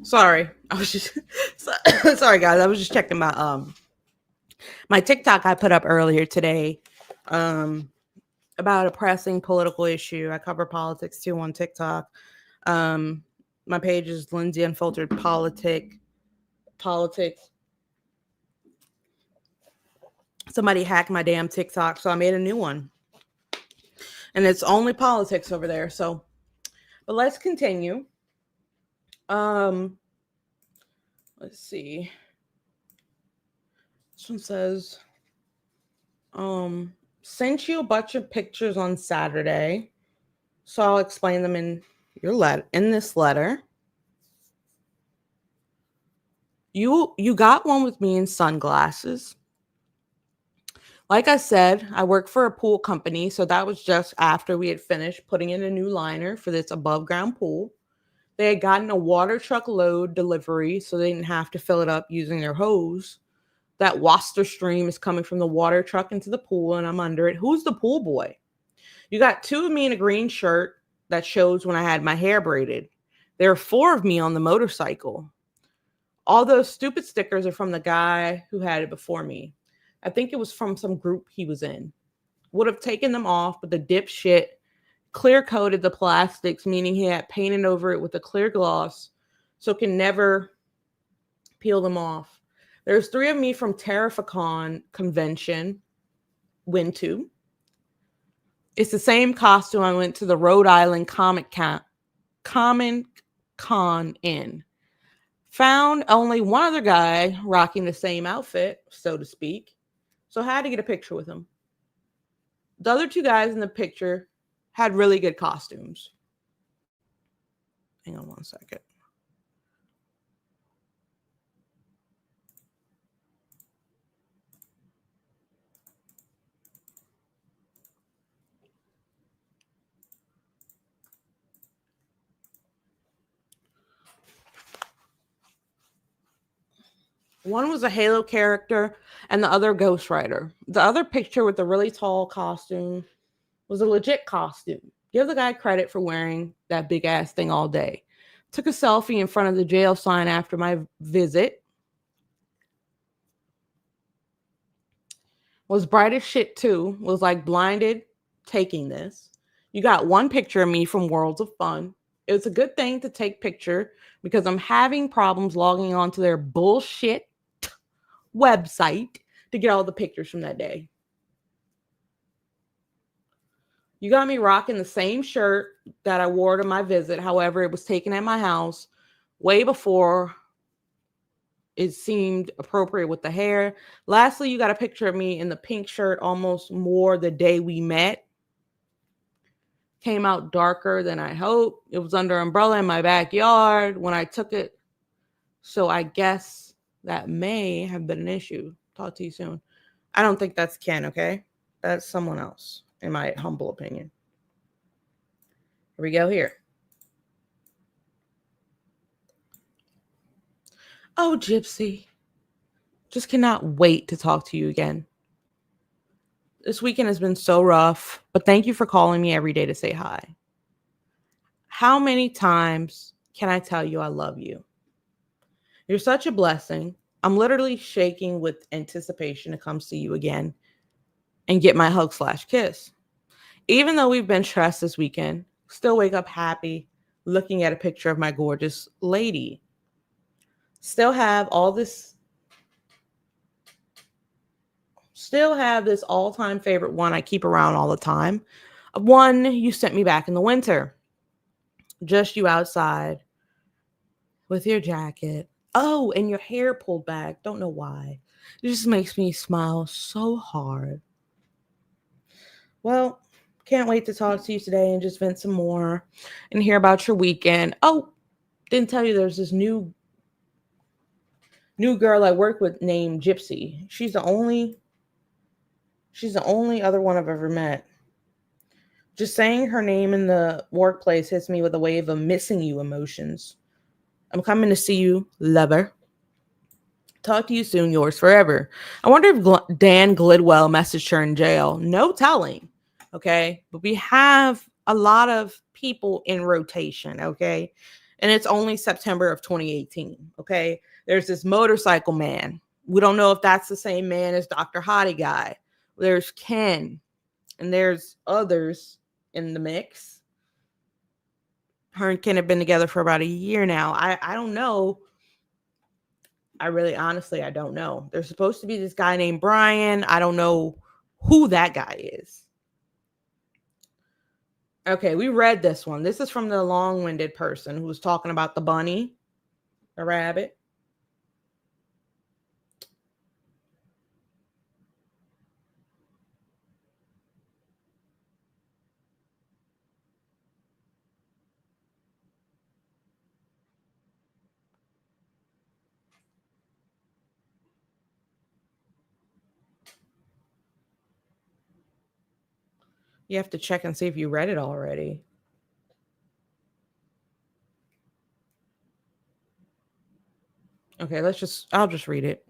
Sorry. I was just sorry, guys. I was just checking my TikTok I put up earlier today um about a pressing political issue. I cover politics too on TikTok. Um my page is Lindsay Unfiltered Politics. Somebody hacked my damn TikTok, so I made a new one. And it's only politics over there. So, but let's continue. Um let's see. This one says sent you a bunch of pictures on Saturday. So I'll explain them in this letter. You got one with me in sunglasses. Like I said, I work for a pool company, so that was just after we had finished putting in a new liner for this above ground pool. They had gotten a water truck load delivery, so they didn't have to fill it up using their hose. That water stream is coming from the water truck into the pool, and I'm under it. Who's the pool boy? You got two of me in a green shirt that shows when I had my hair braided. There are four of me on the motorcycle. All those stupid stickers are from the guy who had it before me. I think it was from some group he was in. Would have taken them off, but the dipshit clear coated the plastics, meaning he had painted over it with a clear gloss so it can never peel them off. There's three of me from Terrificon convention. Went to. It's the same costume I went to the Rhode Island Comic Con in. Found only one other guy rocking the same outfit, so to speak. So I had to get a picture with him. The other two guys in the picture had really good costumes. Hang on 1 second. One was a Halo character and the other Ghost Rider. The other picture with the really tall costume was a legit costume. Give the guy credit for wearing that big ass thing all day. Took a selfie in front of the jail sign after my visit. Was bright as shit too. Was like blinded taking this. You got one picture of me from Worlds of Fun. It was a good thing to take picture because I'm having problems logging on to their bullshit website to get all the pictures from that day. You got me rocking the same shirt that I wore to my visit. However, it was taken at my house way before it seemed appropriate with the hair. Lastly, you got a picture of me in the pink shirt almost more the day we met. Came out darker than I hoped. It was under an umbrella in my backyard when I took it. So I guess that may have been an issue. Talk to you soon. I don't think that's Ken, okay? That's someone else, in my humble opinion. Here we go here. Oh, Gypsy. Just cannot wait to talk to you again. This weekend has been so rough, but thank you for calling me every day to say hi. How many times can I tell you I love you? You're such a blessing. I'm literally shaking with anticipation to come see you again and get my hug/kiss. Even though we've been stressed this weekend, still wake up happy looking at a picture of my gorgeous lady. Still have this all-time favorite one I keep around all the time. One you sent me back in the winter. Just you outside with your jacket. Oh, and your hair pulled back. Don't know why. It just makes me smile so hard. Well, can't wait to talk to you today and just vent some more and hear about your weekend. Oh, didn't tell you there's this new girl I work with named Gypsy. She's the only other one I've ever met. Just saying her name in the workplace hits me with a wave of missing you emotions. I'm coming to see you, lover. Talk to you soon, yours forever. I wonder if Dan Glidwell messaged her in jail. No telling. Okay. But we have a lot of people in rotation. Okay. And it's only September of 2018. Okay. There's this motorcycle man. We don't know if that's the same man as Dr. Hottie guy. There's Ken. And there's others in the mix. Her and Ken have been together for about a year now. I don't know. I really, honestly, I don't know. There's supposed to be this guy named Brian. I don't know who that guy is. Okay, we read this one. This is from the long-winded person who was talking about the bunny, the rabbit. You have to check and see if you read it already. Okay, I'll just read it.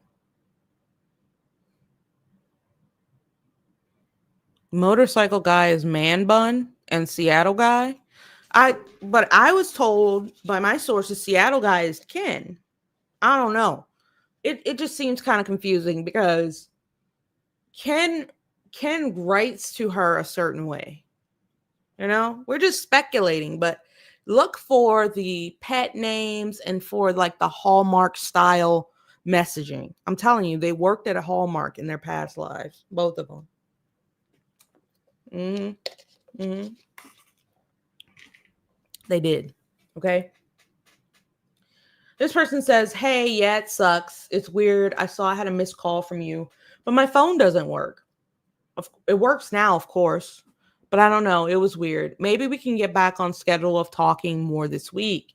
Motorcycle guy is man bun and Seattle guy. But I was told by my sources Seattle guy is Ken. I don't know. It just seems kind of confusing because Ken writes to her a certain way. You know, we're just speculating, but look for the pet names and for like the Hallmark style messaging. I'm telling you, they worked at a Hallmark in their past lives, both of them. Mm-hmm. They did. Okay. This person says, "Hey, yeah, it sucks. It's weird. I saw I had a missed call from you, but my phone doesn't work. It works now, of course, but I don't know. It was weird. Maybe we can get back on schedule of talking more this week.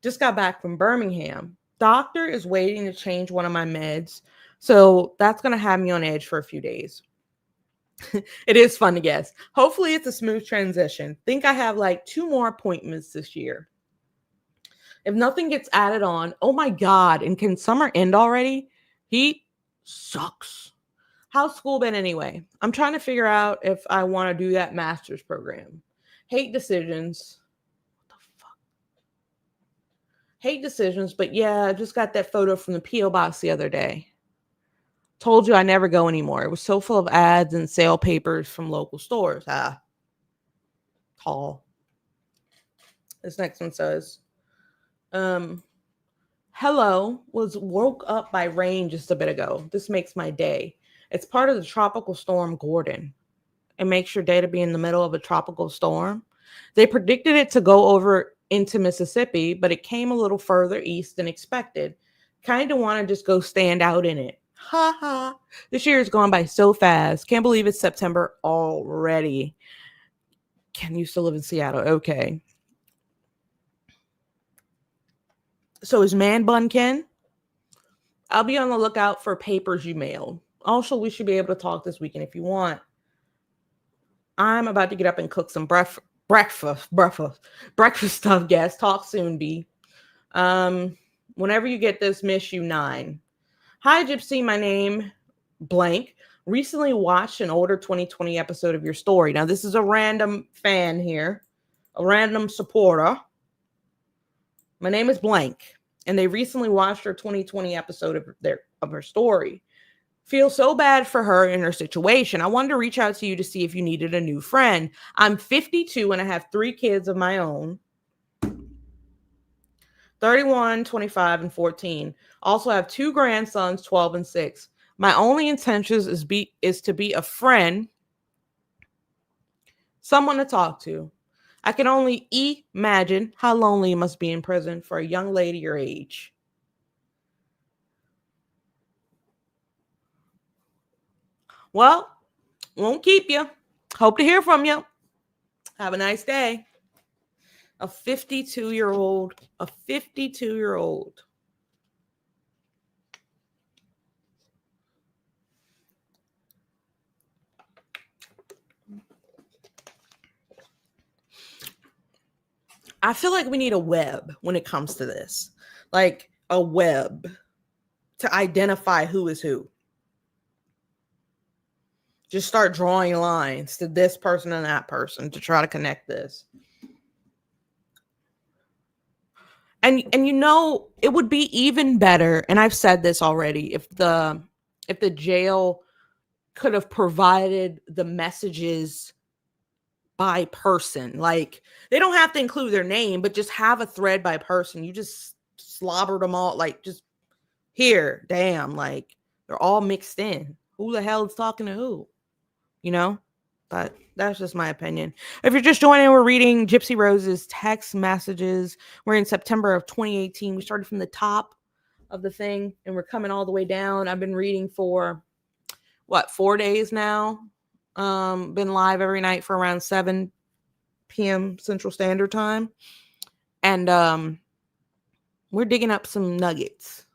Just got back from Birmingham. Doctor is waiting to change one of my meds, so that's going to have me on edge for a few days." It is fun to guess. Hopefully it's a smooth transition. Think I have like 2 more appointments this year. If nothing gets added on, oh my God. And can summer end already? Heat sucks. How's school been anyway? I'm trying to figure out if I want to do that master's program. Hate decisions. What the fuck? Hate decisions, but yeah, I just got that photo from the P.O. box the other day. Told you I never go anymore. It was so full of ads and sale papers from local stores. Tall. This next one says, hello, was woke up by rain just a bit ago. This makes my day. It's part of the tropical storm Gordon. It makes your day to be in the middle of a tropical storm. They predicted it to go over into Mississippi, but it came a little further east than expected. Kind of want to just go stand out in it. Ha ha. This year is gone by so fast. Can't believe it's September already. Ken used to live in Seattle. Okay. So is man bun Ken? I'll be on the lookout for papers you mailed. Also, we should be able to talk this weekend if you want. I'm about to get up and cook some breakfast stuff, guys. Talk soon, B. Whenever you get this, miss you 9. Hi, Gypsy. My name, blank. Recently watched an older 2020 episode of your story. Now, this is a random fan here, a random supporter. My name is blank, and they recently watched her 2020 episode of her story. Feel so bad for her in her situation. I wanted to reach out to you to see if you needed a new friend. I'm 52 and I have 3 kids of my own. 31, 25, and 14. Also have 2 grandsons, 12 and 6. My only intentions is to be a friend, someone to talk to. I can only imagine how lonely it must be in prison for a young lady your age. Well, won't keep you. Hope to hear from you. Have a nice day. A 52-year-old. A 52-year-old. I feel like we need a web when it comes to this. Like a web to identify who is who. Just start drawing lines to this person and that person to try to connect this. And you know, it would be even better, and I've said this already, if the jail could have provided the messages by person. Like, they don't have to include their name, but just have a thread by person. You just slobbered them all, like, just here, damn, like they're all mixed in. Who the hell is talking to who? You know? But that's just my opinion. If you're just joining, we're reading Gypsy Rose's text messages. We're in September of 2018. We started from the top of the thing and we're coming all the way down. I've been reading for 4 days now. Been live every night for around 7 p.m. Central Standard Time. And we're digging up some nuggets.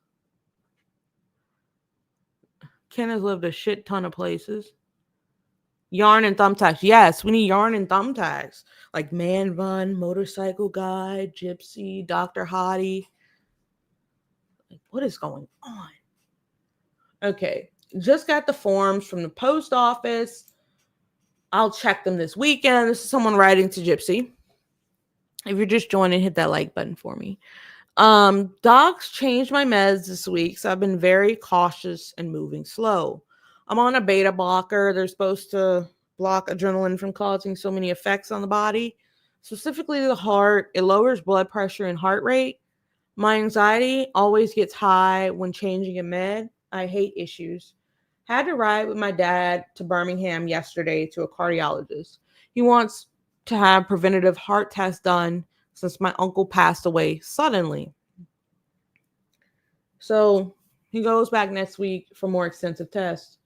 Ken has lived a shit ton of places. Yarn and thumbtacks. Yes, we need yarn and thumbtacks. Like Man Bun, Motorcycle Guy, Gypsy, Dr. Hottie. Like, what is going on? Okay, just got the forms from the post office. I'll check them this weekend. This is someone writing to Gypsy. If you're just joining, hit that like button for me. Docs changed my meds this week, so I've been very cautious and moving slow. I'm on a beta blocker. They're supposed to block adrenaline from causing so many effects on the body, specifically the heart. It lowers blood pressure and heart rate. My anxiety always gets high when changing a med. I hate issues. Had to ride with my dad to Birmingham yesterday to a cardiologist. He wants to have preventative heart tests done since my uncle passed away suddenly. So he goes back next week for more extensive tests.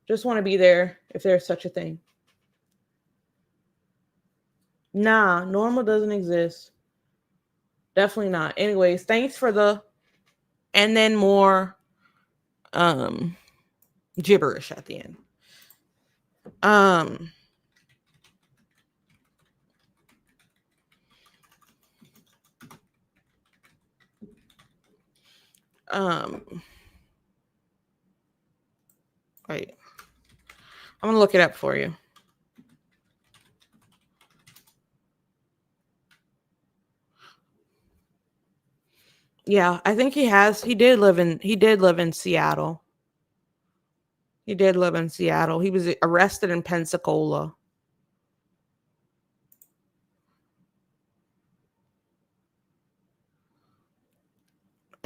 Just want to be there if there's such a thing. Nah, normal doesn't exist. Definitely not. Anyways, thanks for the and then more gibberish at the end. Wait. I'm gonna look it up for you. Yeah, I think he did live in Seattle. He did live in Seattle. He was arrested in Pensacola.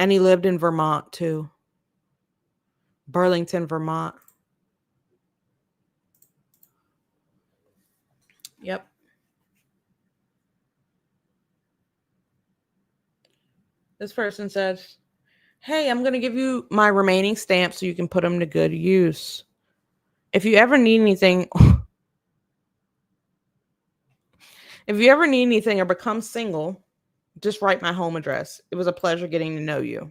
And he lived in Vermont too. Burlington, Vermont. Yep. This person says, hey, I'm going to give you my remaining stamps so you can put them to good use. If you ever need anything, or become single, just write my home address. It was a pleasure getting to know you.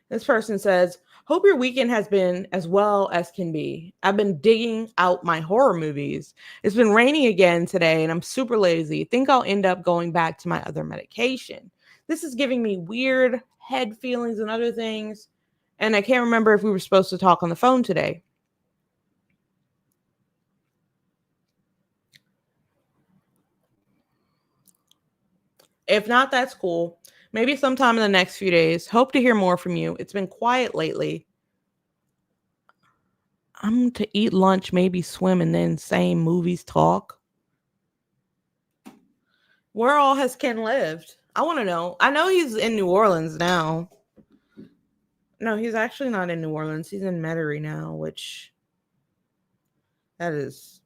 This person says, hope your weekend has been as well as can be. I've been digging out my horror movies. It's been raining again today and I'm super lazy. Think I'll end up going back to my other medication. This is giving me weird head feelings and other things. And I can't remember if we were supposed to talk on the phone today. If not, that's cool. Maybe sometime in the next few days. Hope to hear more from you. It's been quiet lately. I'm to eat lunch, maybe swim, and then same movies talk. Where all has Ken lived? I want to know. I know he's in New Orleans now. No, he's actually not in New Orleans. He's in Metairie now, which that is.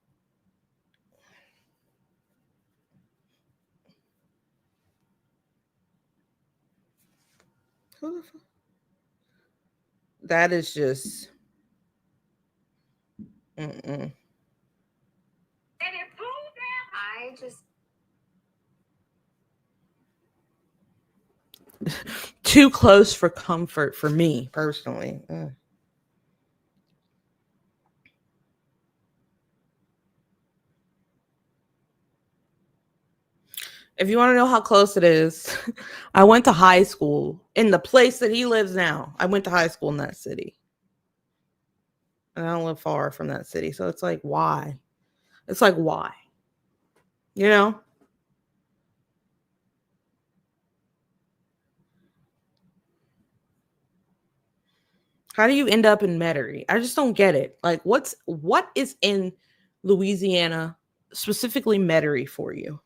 Who the fuck? That is just. Mm-mm. I just Too close for comfort for me personally. Ugh. If you want to know how close it is, I went to high school in the place that he lives now. I went to high school in that city. And I don't live far from that city. So it's like, why? It's like, why? You know? How do you end up in Metairie? I just don't get it. Like, what is in Louisiana, specifically Metairie, for you?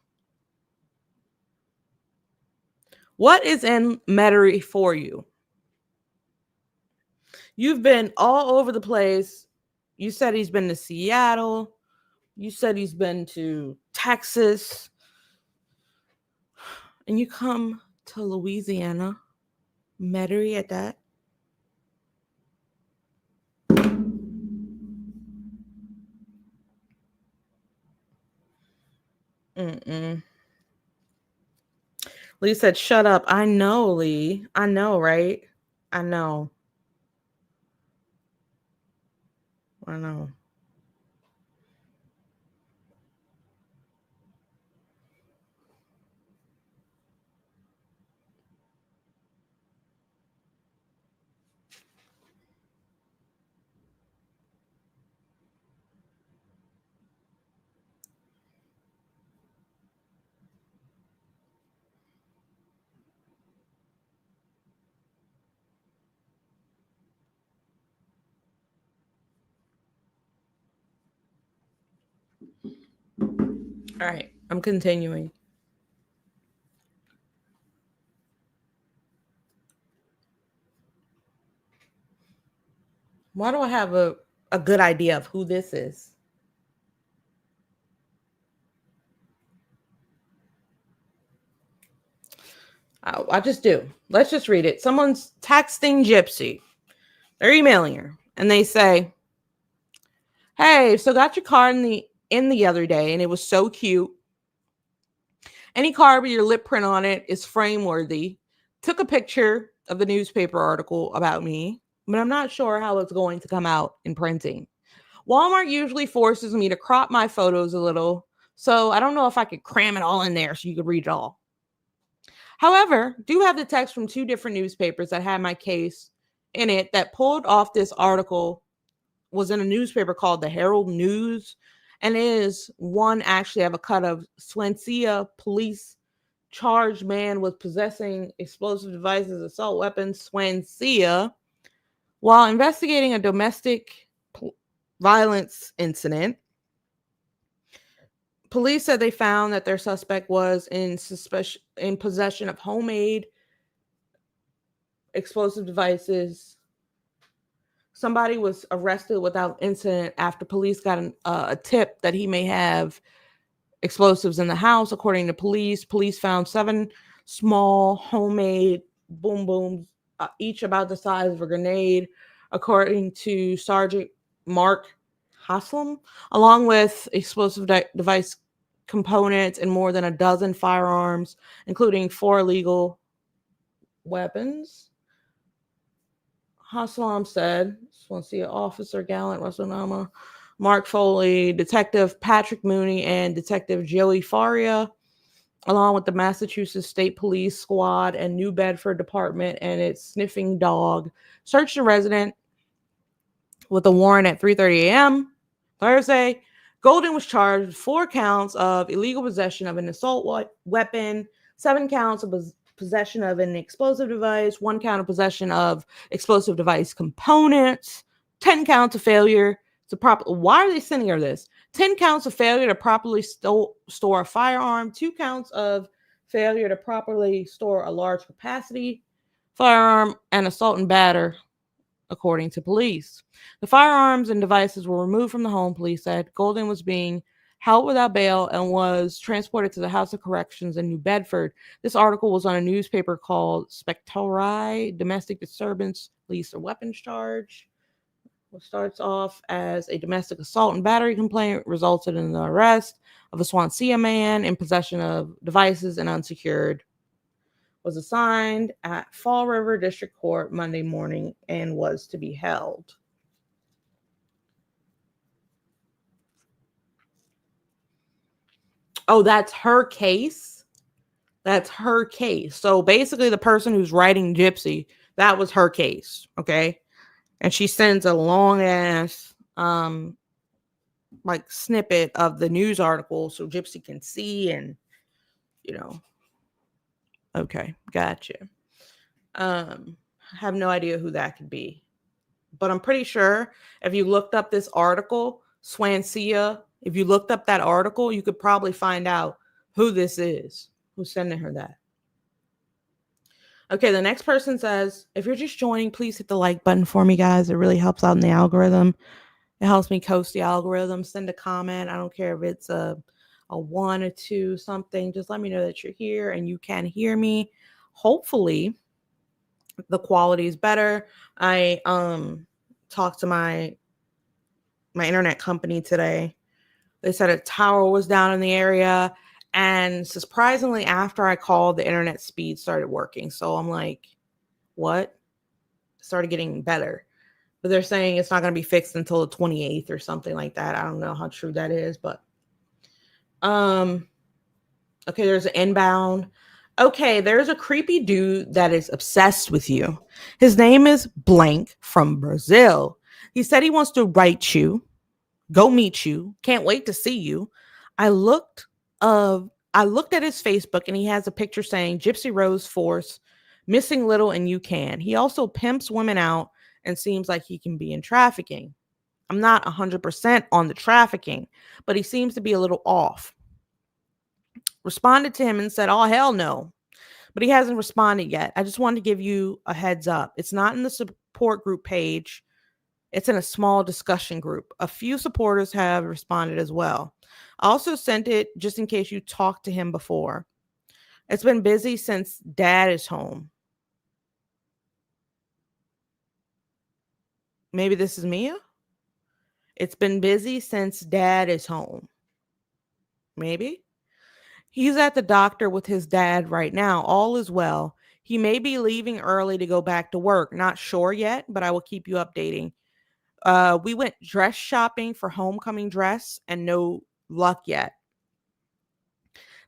What is in Metairie for you? You've been all over the place. You said he's been to Seattle. You said he's been to Texas. And you come to Louisiana, Metairie at that. Mm-mm. Lee said, shut up. I know, Lee. I know, right? I know. I know. All right. I'm continuing. Why do I have a good idea of who this is? I just do. Let's just read it. Someone's texting Gypsy. They're emailing her, and they say, "Hey, so got your car in the other day, and it was so cute. Any car with your lip print on it is frame worthy. Took a picture of the newspaper article about me, but I'm not sure how it's going to come out in printing. Walmart usually forces me to crop my photos a little, so I don't know if I could cram it all in there so you could read it all. However, do have the text from two different newspapers that had my case in it that pulled off this article was in a newspaper called the Herald News, and is one actually have a cut of Swansea police charged man with possessing explosive devices, assault weapons, Swansea, while investigating a domestic violence incident. Police said they found that their suspect was in possession of homemade explosive devices. Somebody was arrested without incident after police got a tip that he may have explosives in the house. According to police found 7 small homemade boom booms, each about the size of a grenade, according to Sergeant Mark Haslam, along with explosive device components and more than a dozen firearms, including 4 illegal weapons. Haslam said, just want to see Officer Gallant Russell Mark Foley, Detective Patrick Mooney, and Detective Joey Faria, along with the Massachusetts State Police Squad and New Bedford Department and its sniffing dog, searched the resident with a warrant at 3:30 a.m. Thursday. Golden was charged with 4 counts of illegal possession of an assault weapon, 7 counts of possession of an explosive device, 1 count of possession of explosive device components, 10 counts of failure Why are they sending her this? 10 counts of failure to properly store a firearm, 2 counts of failure to properly store a large capacity firearm, and assault and batter, according to police. The firearms and devices were removed from the home, police said. Golden was being held without bail and was transported to the House of Corrections in New Bedford. This article was on a newspaper called Spectori, Domestic Disturbance, Lease or Weapons Charge. What starts off as a domestic assault and battery complaint resulted in the arrest of a Swansea man in possession of devices and unsecured. Was assigned at Fall River District Court Monday morning and was to be held. Oh, that's her case? That's her case. So basically, the person who's writing Gypsy, that was her case, okay? And she sends a long ass like snippet of the news article so Gypsy can see and okay, gotcha. Have no idea who that could be. But I'm pretty sure if you looked up this article, Swansea, if you looked up that article, you could probably find out who this is, who's sending her that. Okay, the next person says, if you're just joining, please hit the like button for me, guys. It really helps out in the algorithm. It helps me coast the algorithm. Send a comment. I don't care if it's a 1 or 2 something. Just let me know that you're here and you can hear me. Hopefully, the quality is better. I talked to my internet company today. They said a tower was down in the area, and surprisingly, after I called, the internet speed started working. So I'm like, what? Started getting better. But they're saying it's not going to be fixed until the 28th or something like that. I don't know how true that is, but okay, there's an inbound. Okay, there's a creepy dude that is obsessed with you. His name is Blank from Brazil. He said he wants to write you, go meet you, can't wait to see you. I looked at his Facebook and he has a picture saying Gypsy Rose Force, missing little and you can. He also pimps women out and seems like he can be in trafficking. I'm not 100% on the trafficking, but he seems to be a little off. Responded to him and said, oh, hell no. But he hasn't responded yet. I just wanted to give you a heads up. It's not in the support group page. It's in a small discussion group. A few supporters have responded as well. I also sent it just in case you talked to him before. It's been busy since dad is home. Maybe this is Mia? It's been busy since dad is home. Maybe? He's at the doctor with his dad right now. All is well. He may be leaving early to go back to work. Not sure yet, but I will keep you updating. We went dress shopping for homecoming dress and no luck yet.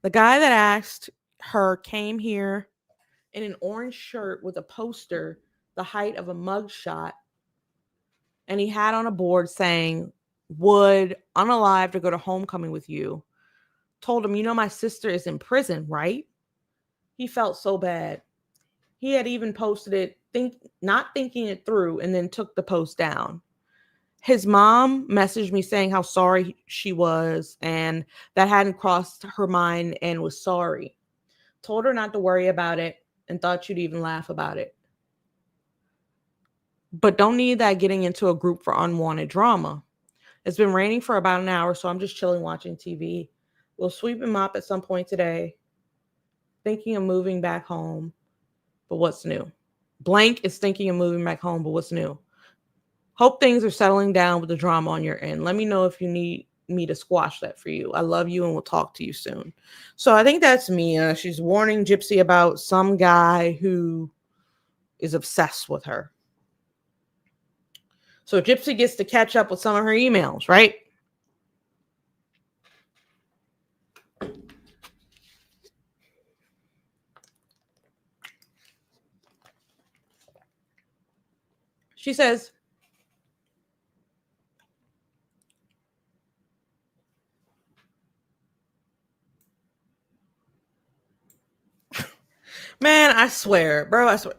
The guy that asked her came here in an orange shirt with a poster the height of a mugshot, and he had on a board saying, would unalive to go to homecoming with you. Told him, my sister is in prison, right? He felt so bad. He had even posted it, not thinking it through, and then took the post down. His mom messaged me saying how sorry she was and that hadn't crossed her mind and was sorry. Told her not to worry about it and thought you'd even laugh about it. But don't need that getting into a group for unwanted drama. It's been raining for about an hour, so I'm just chilling watching TV. We'll sweep and mop at some point today. Thinking of moving back home, but what's new? Blank is thinking of moving back home, but what's new? Hope things are settling down with the drama on your end. Let me know if you need me to squash that for you. I love you and we'll talk to you soon. So I think that's Mia. She's warning Gypsy about some guy who is obsessed with her. So Gypsy gets to catch up with some of her emails, right? She says, man, I swear, bro, I swear.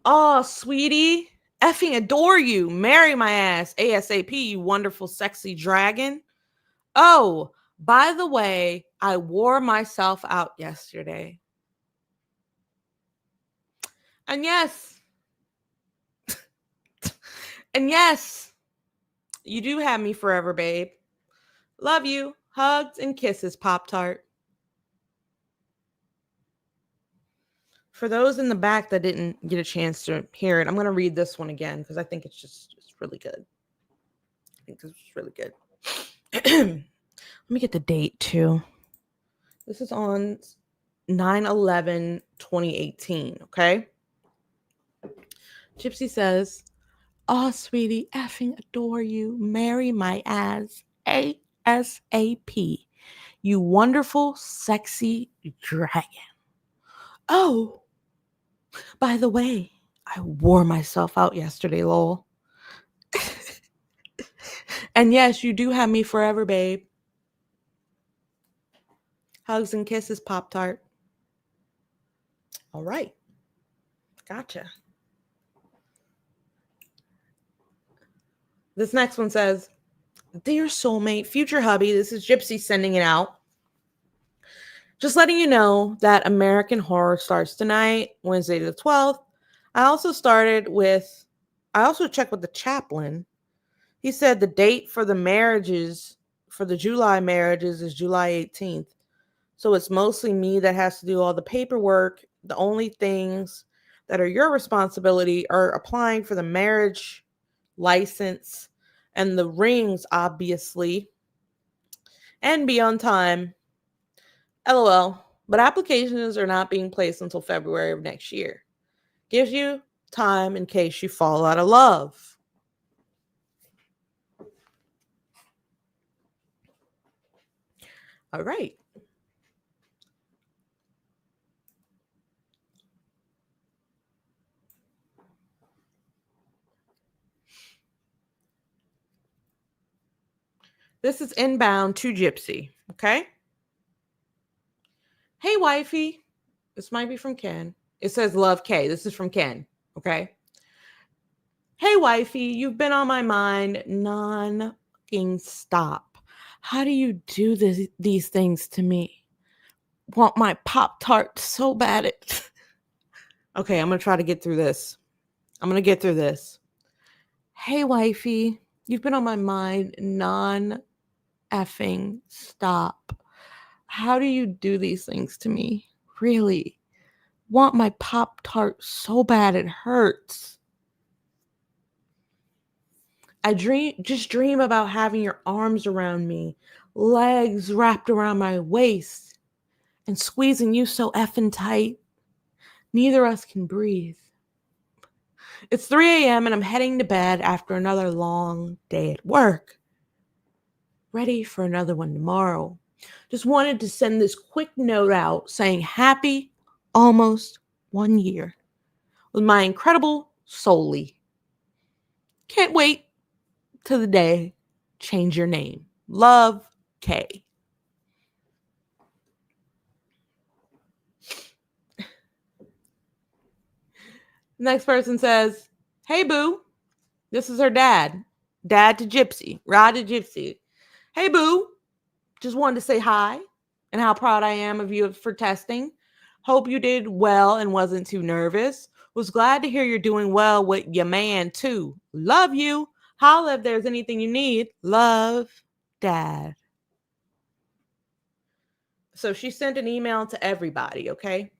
Oh, sweetie, Effing adore you. Marry my ass ASAP, you wonderful, sexy dragon. Oh, by the way, I wore myself out yesterday. And yes, and yes, you do have me forever, babe. Love you. Hugs and kisses, Pop Tart. For those in the back that didn't get a chance to hear it, I'm going to read this one again because I think it's really good. I think this is really good. Let me get the date too. This is on 9/11/2018, okay? Gypsy says, "Oh, sweetie, effing adore you. Marry my ass ASAP. You wonderful, sexy dragon. Oh, by the way, I wore myself out yesterday, lol. And yes, you do have me forever, babe. Hugs and kisses, Pop Tart." All right. Gotcha. This next one says, "Dear soulmate, future hubby," this is Gypsy sending it out. "Just letting you know that American Horror starts tonight, Wednesday the 12th. I also checked with the chaplain. He said the date for the marriages, for the July marriages, is July 18th. So it's mostly me that has to do all the paperwork. The only things that are your responsibility are applying for the marriage license and the rings, obviously, and be on time. LOL. But applications are not being placed until February of next year. Gives you time in case you fall out of love." All right. This is inbound to Gypsy. Okay. "Hey, wifey." This might be from Ken. It says love K. This is from Ken. Okay. "Hey, wifey, you've been on my mind non-stop. How do you do these things to me? Want my Pop Tart so bad it." Okay, I'm going to try to get through this. "Hey, wifey, you've been on my mind non-effing stop. How do you do these things to me? Really? Want my Pop Tart so bad it hurts. I dream about having your arms around me, legs wrapped around my waist, and squeezing you so effing tight, neither of us can breathe. It's 3 a.m. and I'm heading to bed after another long day at work. Ready for another one tomorrow. Just wanted to send this quick note out saying happy almost 1 year with my incredible Soully. Can't wait till the day change your name. Love, K." Next person says, "Hey, boo." This is her dad. Dad to Gypsy. Rod to Gypsy. "Hey, boo. Just wanted to say hi and how proud I am of you for testing. Hope you did well and wasn't too nervous. Was glad to hear you're doing well with your man, too. Love you. Holla if there's anything you need. Love, Dad." So she sent an email to everybody, okay?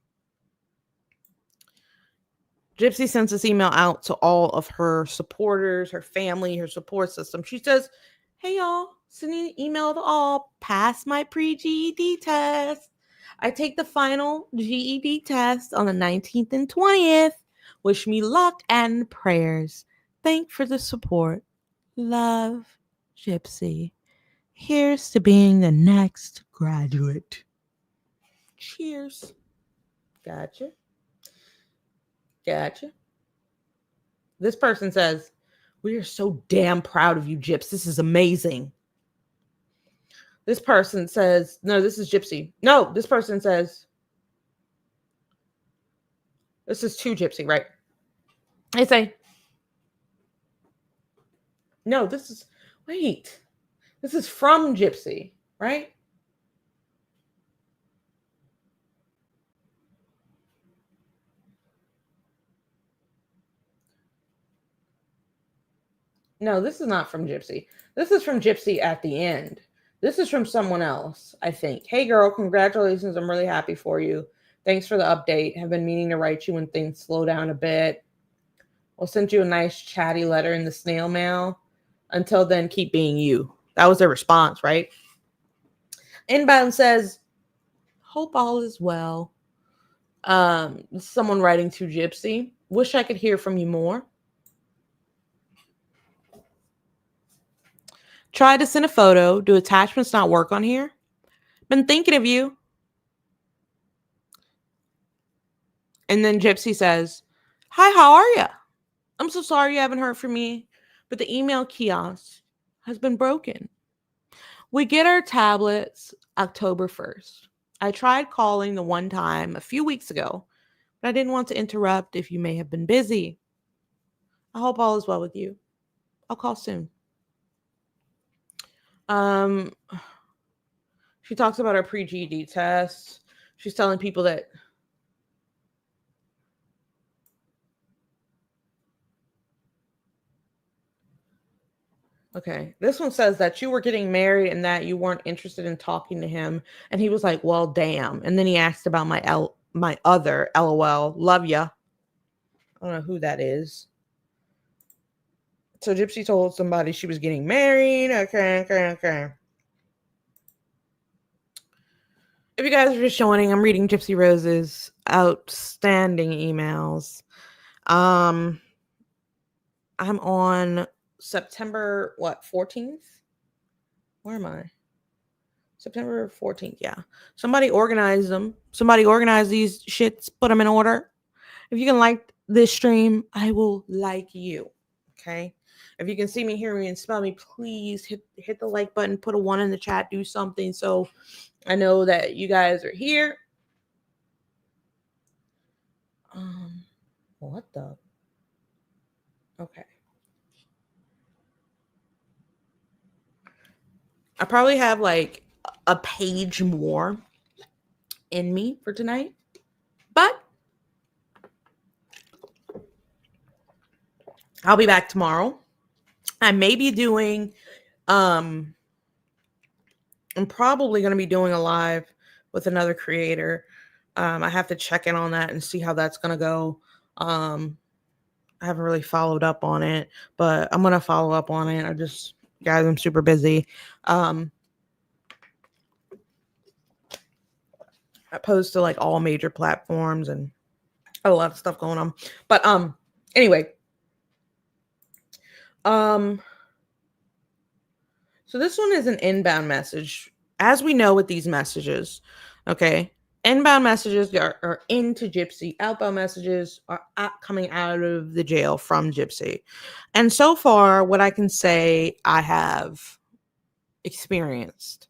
Gypsy sends this email out to all of her supporters, her family, her support system. She says, "Hey, y'all, sending an email to all. Pass my pre-GED test. I take the final GED test on the 19th and 20th. Wish me luck and prayers. Thank for the support. Love, Gypsy. Here's to being the next graduate. Cheers." Gotcha. This person says, "We are so damn proud of you, Gyps. This is amazing." This person says, no, this is Gypsy. No, this person says, this is to Gypsy, right? They say, No, wait. This is from Gypsy, right? No, this is not from Gypsy. This is from Gypsy at the end. This is from someone else, I think. Hey girl, congratulations. I'm really happy for you. Thanks for the update. Have been meaning to write you when things slow down a bit. We'll send you a nice chatty letter in the snail mail. Until then, keep being you. That was their response, right? Inbound says, hope all is well. Someone writing to Gypsy. Wish I could hear from you more. Try to send a photo. Do attachments not work on here? Been thinking of you. And then Gypsy says, hi, how are you? I'm so sorry you haven't heard from me, but the email kiosk has been broken. We get our tablets October 1st. I tried calling the one time a few weeks ago, but I didn't want to interrupt if you may have been busy. I hope all is well with you. I'll call soon. Um, she talks about her pre-GED test. She's telling people that okay, this one says that you were getting married and that you weren't interested in talking to him, and he was like, "Well, damn." And then he asked about my other LOL. Love ya. I don't know who that is. So Gypsy told somebody she was getting married. Okay. If you guys are just joining, I'm reading Gypsy Rose's outstanding emails. I'm on September 14th? Where am I? September 14th, yeah. Somebody organized them. Somebody organized these shits, put them in order. If you can like this stream, I will like you. Okay? If you can see me, hear me, and smell me, please hit the like button, put a 1 in the chat, do something so I know that you guys are here. What the? Okay. I probably have like a page more in me for tonight, but I'll be back tomorrow. I may be doing, I'm probably going to be doing a live with another creator. I have to check in on that and see how that's going to go. I haven't really followed up on it, but I'm going to follow up on it. Guys, I'm super busy. I post to like all major platforms and a lot of stuff going on. But anyway. So this one is an inbound message. As we know with these messages, okay, inbound messages are into Gypsy. Outbound messages are coming out of the jail from Gypsy. And so far, what I can say I have experienced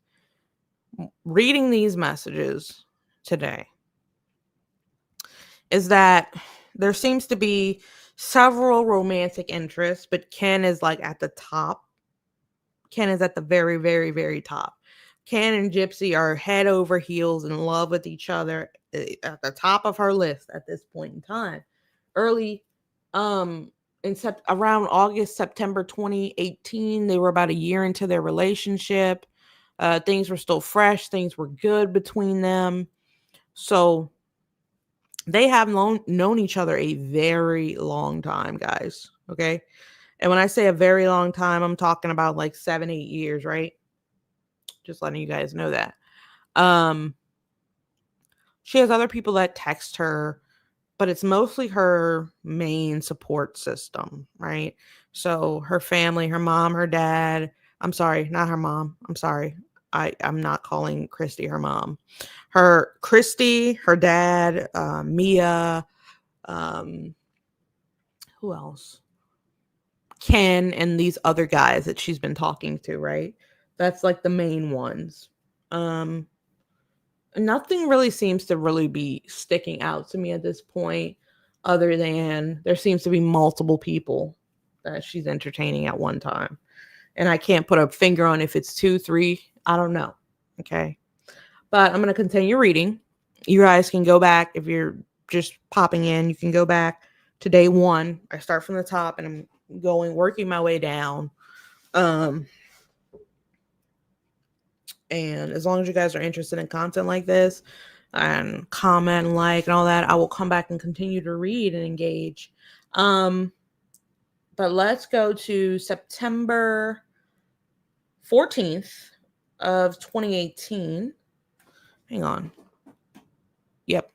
reading these messages today is that there seems to be several romantic interests, but Ken is like at the top. Ken is at the very, very, very top. Ken and Gypsy are head over heels in love with each other at the top of her list at this point in time. Early, around August, September 2018, they were about a year into their relationship. Things were still fresh. Things were good between them. So they have known each other a very long time, guys. Okay. And when I say a very long time, I'm talking about like 7-8 years, right? Just letting you guys know that. She has other people that text her, but it's mostly her main support system, right? So her family, her mom, her dad. I'm sorry, not her mom. I'm sorry. I'm not calling Christy her mom. Her Christy, her dad, Mia, who else? Ken and these other guys that she's been talking to, right? That's like the main ones. Nothing really seems to really be sticking out to me at this point other than there seems to be multiple people that she's entertaining at one time. And I can't put a finger on if it's 2, 3. I don't know. Okay. But I'm going to continue reading. You guys can go back if you're just popping in. You can go back to day 1. I start from the top and I'm working my way down. And as long as you guys are interested in content like this and comment and like and all that, I will come back and continue to read and engage. But let's go to September 14th of 2018. Hang on. Yep.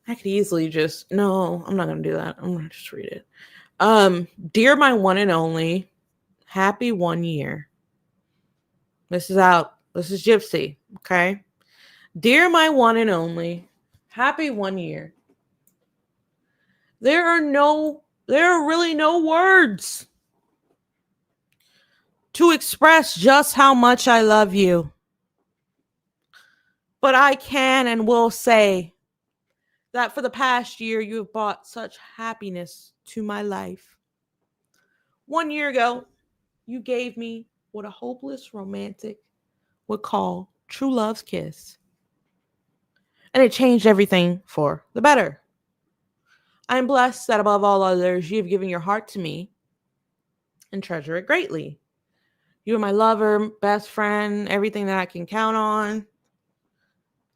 I could easily just, no, I'm not going to do that. I'm going to just read it. Dear my one and only, happy 1 year. This is out. This is Gypsy. Okay. Dear my one and only, happy 1 year. There are really no words to express just how much I love you. But I can and will say that for the past year, you have brought such happiness to my life. 1 year ago, you gave me what a hopeless romantic would call true love's kiss. And it changed everything for the better. I am blessed that above all others, you have given your heart to me and treasure it greatly. You are my lover, best friend, everything that I can count on.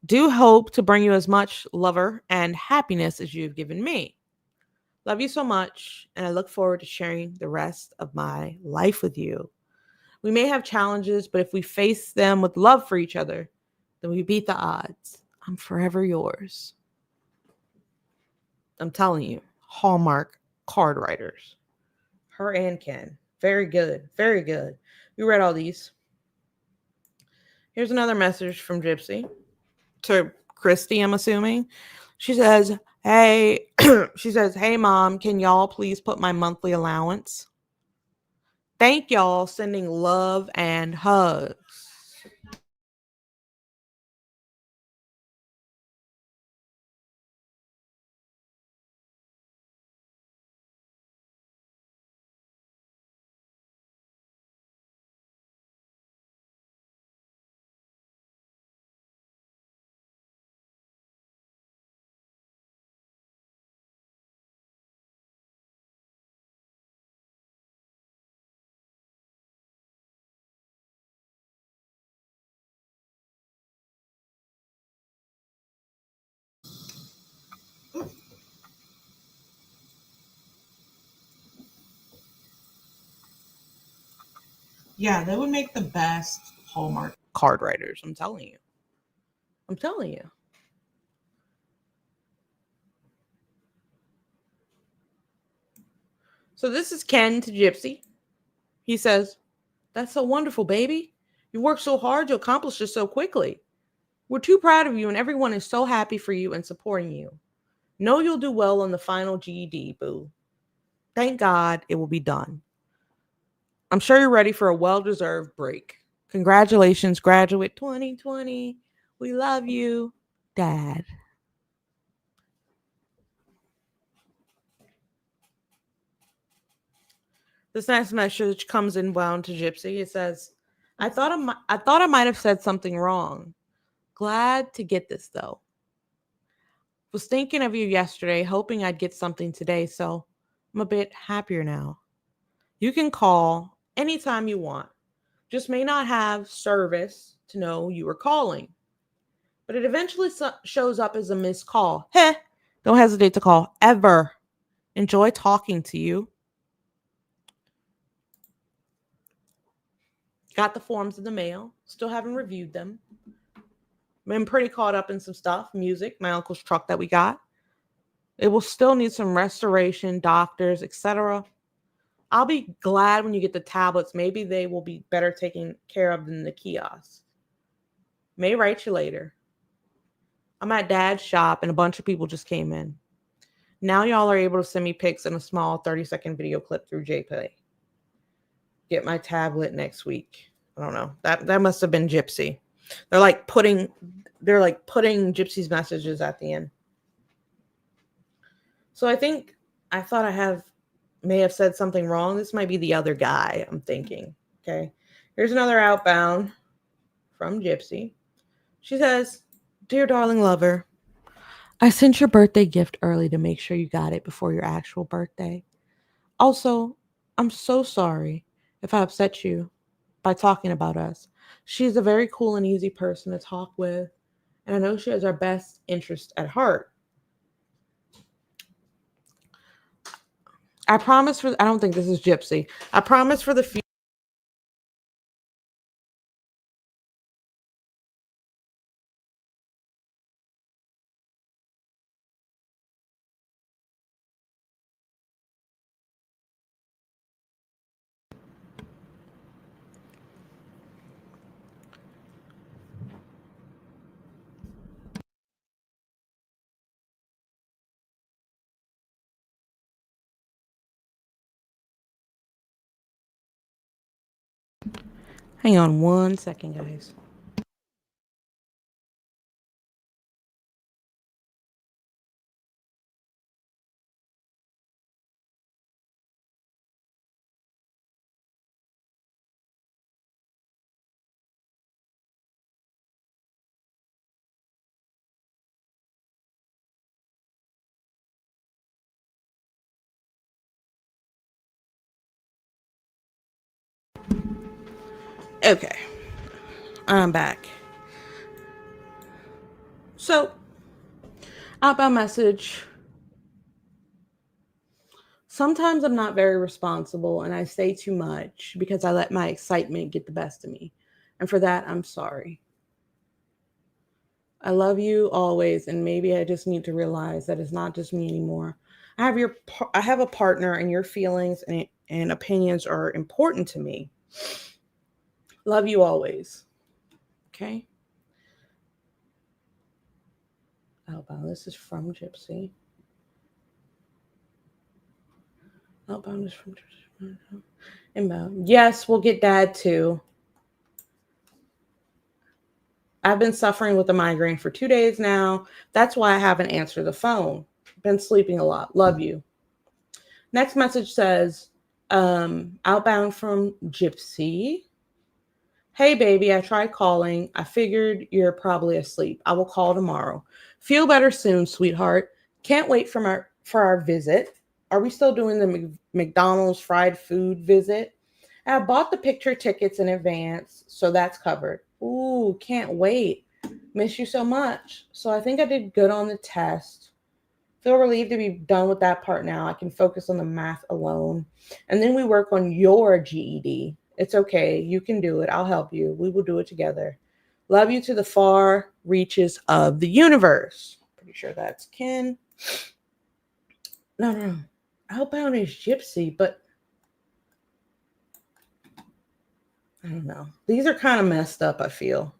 Do hope to bring you as much lover and happiness as you have given me. Love you so much, and I look forward to sharing the rest of my life with you. We may have challenges, but if we face them with love for each other, then we beat the odds. I'm forever yours. I'm telling you, Hallmark card writers. Her and Ken. Very good. Very good. We read all these. Here's another message from Gypsy to Christy, I'm assuming. She says, hey, hey, Mom, can y'all please put my monthly allowance? Thank y'all. Sending love and hugs. Yeah, they would make the best Hallmark card writers. I'm telling you. I'm telling you. So this is Ken to Gypsy. He says, that's so wonderful, baby. You worked so hard to accomplish this so quickly. We're too proud of you, and everyone is so happy for you and supporting you. Know you'll do well on the final GED, boo. Thank God it will be done. I'm sure you're ready for a well-deserved break. Congratulations, graduate 2020. We love you, Dad. This next message comes in wound to Gypsy. It says, I thought I might have said something wrong. Glad to get this, though. Was thinking of you yesterday, hoping I'd get something today, so I'm a bit happier now. You can call anytime you want. Just may not have service to know you were calling. But it eventually shows up as a missed call. Heh, don't hesitate to call ever. Enjoy talking to you. Got the forms in the mail. Still haven't reviewed them. Been pretty caught up in some stuff. Music, my uncle's truck that we got. It will still need some restoration, doctors, etc. I'll be glad when you get the tablets. Maybe they will be better taken care of than the kiosk. May write you later. I'm at Dad's shop and a bunch of people just came in. Now y'all are able to send me pics in a small 30-second video clip through JPay. Get my tablet next week. I don't know. That must have been Gypsy. They're like putting Gypsy's messages at the end. So I thought may have said something wrong. This might be the other guy, I'm thinking. Okay. Here's another outbound from Gypsy. She says, "Dear darling lover, I sent your birthday gift early to make sure you got it before your actual birthday. Also, I'm so sorry if I upset you by talking about us. She's a very cool and easy person to talk with, and I know she has our best interest at heart. I don't think this is Gypsy. I promise for the future." Hang on 1 second, guys. Okay, I'm back. So, outbound message. Sometimes I'm not very responsible and I say too much because I let my excitement get the best of me. And for that, I'm sorry. I love you always, and maybe I just need to realize that it's not just me anymore. I have a partner, and your feelings and opinions are important to me. Love you always. Okay. Outbound. This is from Gypsy. Outbound is from Gypsy. Inbound. Yes, we'll get dad too. I've been suffering with a migraine for 2 days now. That's why I haven't answered the phone. Been sleeping a lot. Love you. Next message says, outbound from Gypsy. Hey, baby, I tried calling. I figured you're probably asleep. I will call tomorrow. Feel better soon, sweetheart. Can't wait for our visit. Are we still doing the McDonald's fried food visit? I bought the picture tickets in advance, so that's covered. Ooh, can't wait. Miss you so much. So I think I did good on the test. Feel relieved to be done with that part now. I can focus on the math alone. And then we work on your GED. It's okay. You can do it. I'll help you. We will do it together. Love you to the far reaches of the universe. Pretty sure that's Ken. No, no, no. Outbound is Gypsy, but I don't know. These are kind of messed up, I feel.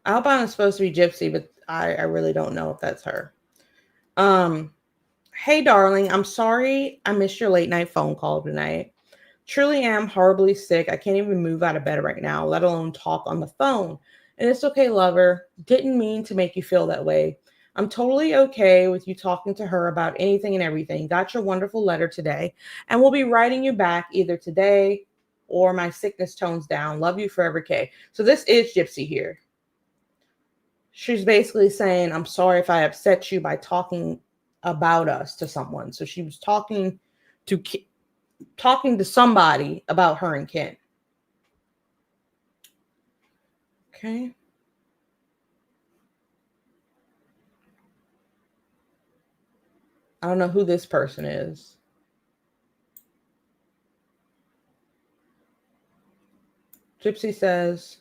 Outbound is supposed to be Gypsy, but I really don't know if that's her. Um, Hey, darling, I'm sorry I missed your late night phone call tonight. Truly am horribly sick. I can't even move out of bed right now, let alone talk on the phone. And it's okay, lover. Didn't mean to make you feel that way. I'm totally okay with you talking to her about anything and everything. Got your wonderful letter today, and we'll be writing you back either today or my sickness tones down. Love you forever, Kay. So this is Gypsy here. She's basically saying, I'm sorry if I upset you by talking about us to someone. So she was to talking to somebody about her and Ken. Okay. I don't know who this person is. Gypsy says,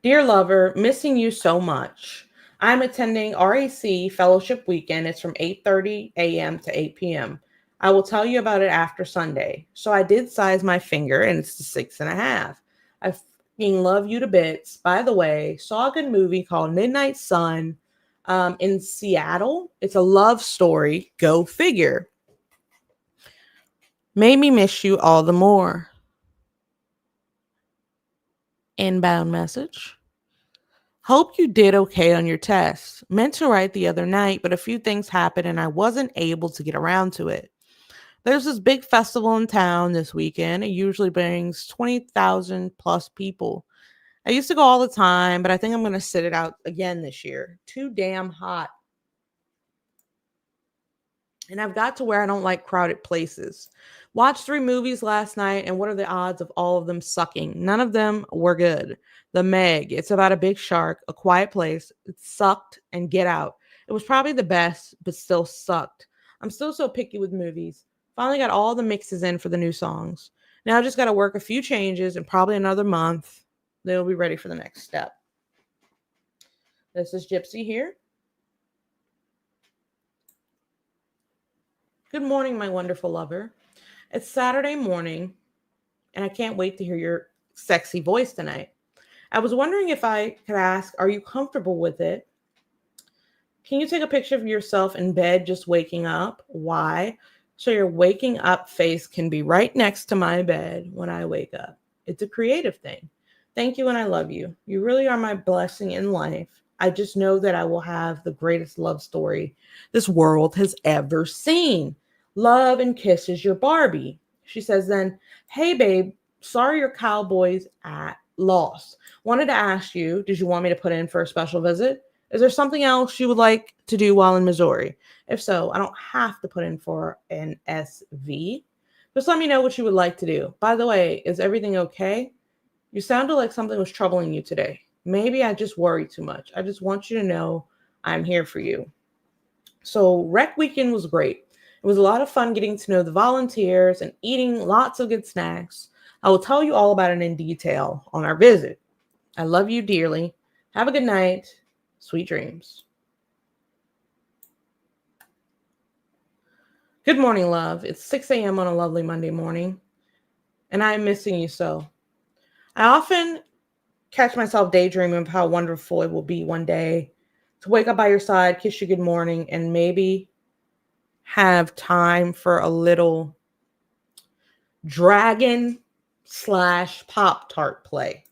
Dear lover, missing you so much. I'm attending RAC Fellowship Weekend. It's from 8:30 a.m. to 8 p.m. I will tell you about it after Sunday. So I did size my finger, and it's the 6.5. I fucking love you to bits. By the way, saw a good movie called Midnight Sun in Seattle. It's a love story. Go figure. Made me miss you all the more. Inbound message. Hope you did okay on your test. Meant to write the other night, but a few things happened and I wasn't able to get around to it. There's this big festival in town this weekend. It usually brings 20,000 plus people. I used to go all the time, but I think I'm going to sit it out again this year. Too damn hot. And I've got to where I don't like crowded places. Watched 3 movies last night, and what are the odds of all of them sucking? None of them were good. The Meg, it's about a big shark, a quiet place. It sucked, and Get Out. It was probably the best, but still sucked. I'm still so picky with movies. Finally got all the mixes in for the new songs. Now I just got to work a few changes and probably another month. They'll be ready for the next step. This is Gypsy here. Good morning, my wonderful lover. It's Saturday morning, and I can't wait to hear your sexy voice tonight. I was wondering if I could ask, are you comfortable with it? Can you take a picture of yourself in bed just waking up? Why? So your waking up face can be right next to my bed when I wake up. It's a creative thing. Thank you and I love you. You really are my blessing in life. I just know that I will have the greatest love story this world has ever seen. Love and kisses, your Barbie. She says then, hey babe, sorry your cowboys at loss. Wanted to ask you, did you want me to put in for a special visit? Is there something else you would like to do while in Missouri? If so, I don't have to put in for an SV. Just let me know what you would like to do. By the way, is everything okay? You sounded like something was troubling you today. Maybe I just worry too much. I just want you to know I'm here for you. So, Rec Weekend was great. It was a lot of fun getting to know the volunteers and eating lots of good snacks. I will tell you all about it in detail on our visit. I love you dearly. Have a good night. Sweet dreams. Good morning, love. It's 6 a.m. on a lovely Monday morning, and I am missing you so. I often catch myself daydreaming of how wonderful it will be one day to wake up by your side, kiss you good morning, and maybe have time for a little dragon slash Pop Tart play.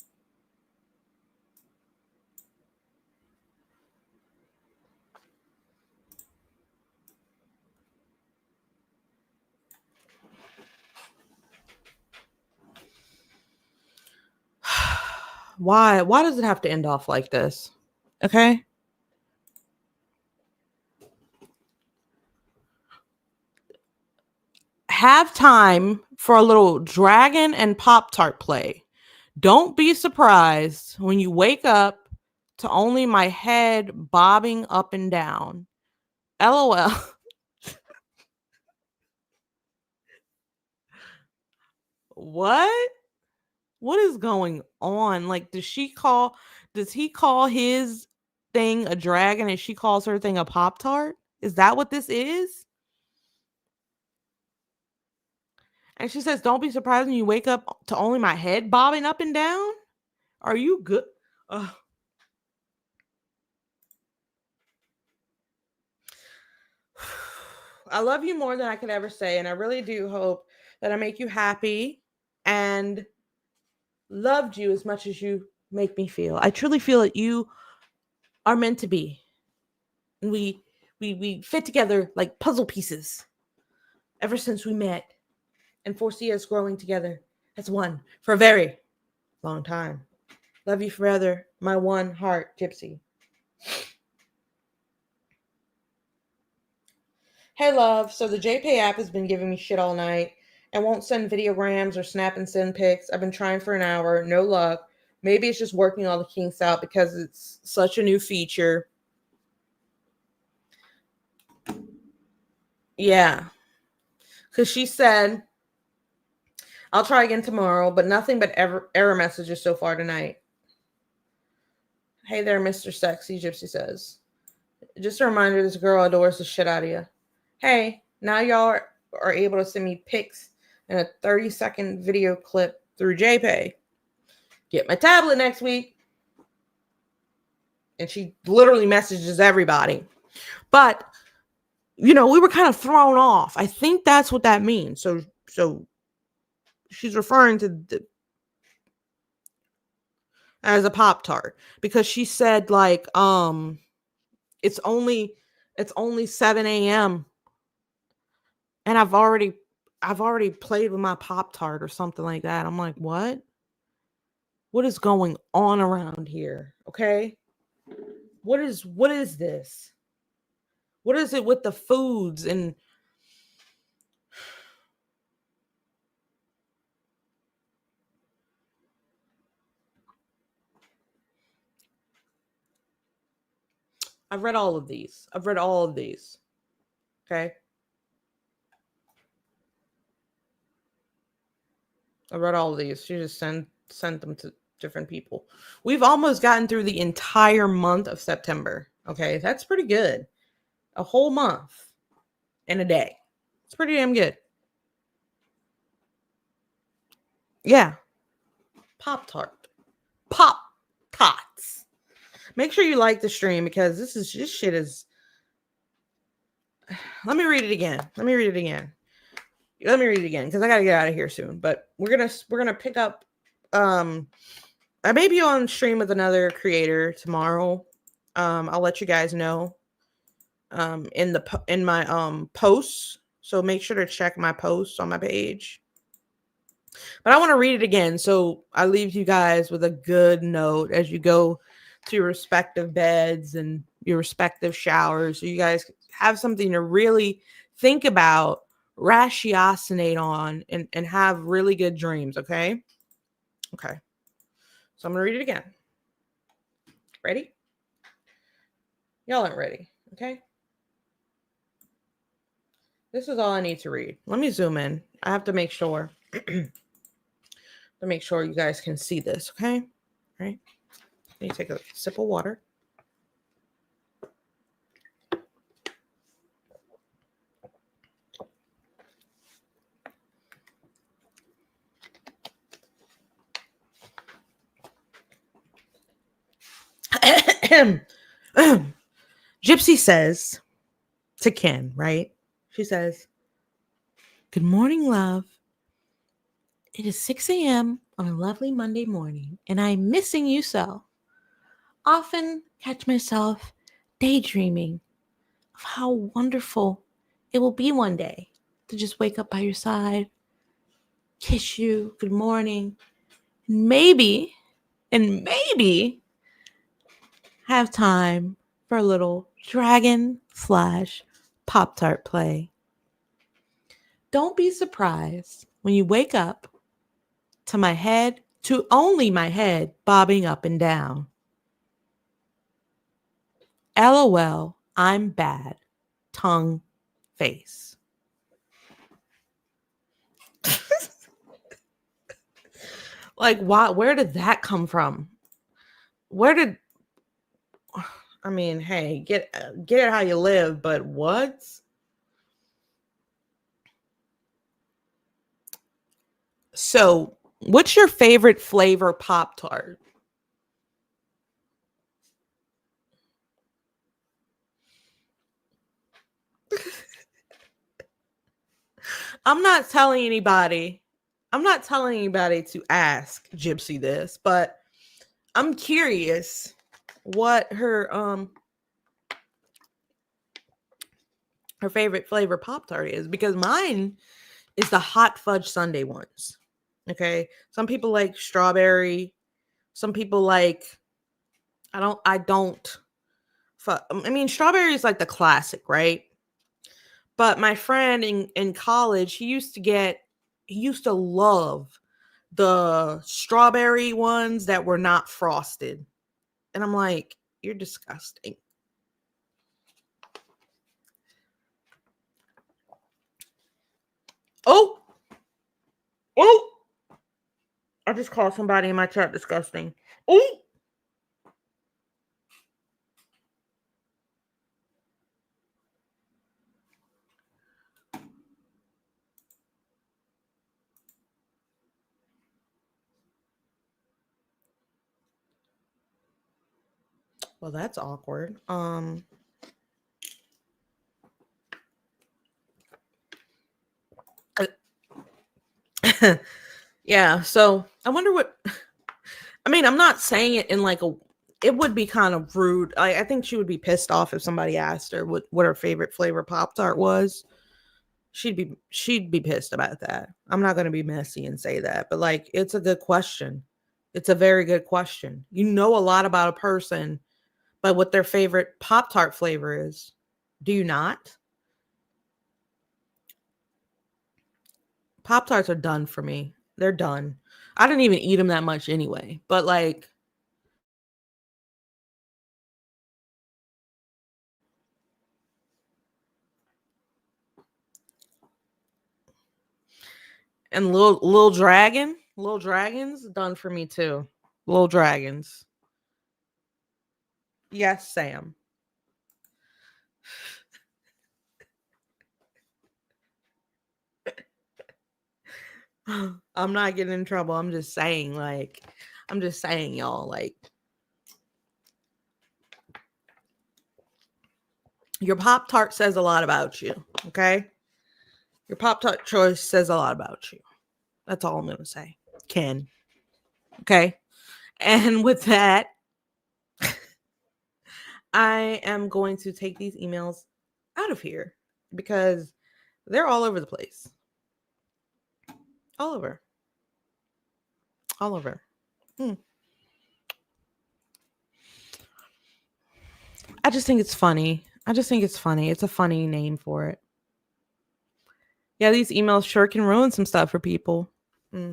Why? Why does it have to end off like this? Okay. Have time for a little dragon and Pop Tart play. Don't be surprised when you wake up to only my head bobbing up and down. LOL. What? What is going on? Like, does he call his thing a dragon and she calls her thing a Pop Tart? Is that what this is? And she says, don't be surprised when you wake up to only my head bobbing up and down. Are you good? Ugh. I love you more than I could ever say. And I really do hope that I make you happy and loved you as much as you make me feel. I truly feel that you are meant to be. And we fit together like puzzle pieces ever since we met and foresee us growing together as one for a very long time. Love you forever, my one heart, Gypsy. Hey, love. So the JPay app has been giving me shit all night and won't send videograms or snap and send pics. I've been trying for an hour, no luck. Maybe it's just working all the kinks out because it's such a new feature. Yeah. Because she said, I'll try again tomorrow, but nothing but error messages so far tonight. Hey there, Mr. Sexy, Gypsy says. Just a reminder, this girl adores the shit out of you. Hey, now y'all are able to send me pics and a 30-second video clip through JPay. Get my tablet next week. And she literally messages everybody. But, we were kind of thrown off. I think that's what that means. So she's referring to as a Pop-Tart because she said like it's only 7 a.m. and I've already played with my Pop-Tart or something like that. I'm like, what? What is going on around here? Okay. What is this? What is it with the foods and I've read all of these. I've read all of these. Okay. I read all of these. She just sent them to different people. We've almost gotten through the entire month of September. Okay, that's pretty good. A whole month in a day. It's pretty damn good. Yeah. Pop Tart. Pop Tots. Make sure you like the stream because this shit is. Let me read it again. Let me read it again because I gotta get out of here soon. But we're gonna pick up. I may be on stream with another creator tomorrow. I'll let you guys know. In my posts. So make sure to check my posts on my page. But I want to read it again, so I leave you guys with a good note as you go to your respective beds and your respective showers, so you guys have something to really think about, ratiocinate on, and have really good dreams. Okay. So I'm gonna read it again. Ready? Y'all aren't ready. Okay. This is all I need to read. Let me zoom in. I have to make sure. To make sure you guys can see this, okay? All right. Let me take a sip of water. Gypsy says to Ken, right? She says, "Good morning, love. It is 6 a.m. on a lovely Monday morning, and I'm missing you so. Often catch myself daydreaming of how wonderful it will be one day to just wake up by your side, kiss you, good morning, and maybe have time for a little dragon slash Pop Tart play. Don't be surprised when you wake up to only my head bobbing up and down. LOL, I'm bad. Tongue face." Like, why? Where did that come from? Where did? I mean, hey, get it how you live, but what? So, what's your favorite flavor Pop Tart? I'm not telling anybody. I'm not telling anybody to ask Gypsy this, but I'm curious what her favorite flavor Pop Tart is, because mine is the hot fudge sundae ones. Okay, some people like strawberry. Some people like I don't. I mean, strawberry is like the classic, right? But my friend in college, he used to love the strawberry ones that were not frosted. And I'm like, you're disgusting. Oh, oh, I just called somebody in my chat disgusting. Oh, well, that's awkward. Yeah, so I wonder what I mean, I'm not saying it in like a. It would be kind of rude. I think she would be pissed off if somebody asked her what her favorite flavor Pop Tart was. She'd be pissed about that. I'm not gonna be messy and say that, but like it's a good question. It's a very good question. You know a lot about a person by what their favorite Pop Tart flavor is. Do you not? Pop Tarts are done for me. They're done. I didn't even eat them that much anyway. But like and little dragons done for me too. Little dragons. Yes, Sam. I'm not getting in trouble. I'm just saying, y'all, like, your Pop Tart says a lot about you. Okay. Your Pop Tart choice says a lot about you. That's all I'm going to say. Ken. Okay. And with that, I am going to take these emails out of here because they're all over the place. All over. All over. I just think it's funny. It's a funny name for it. Yeah, these emails sure can ruin some stuff for people. I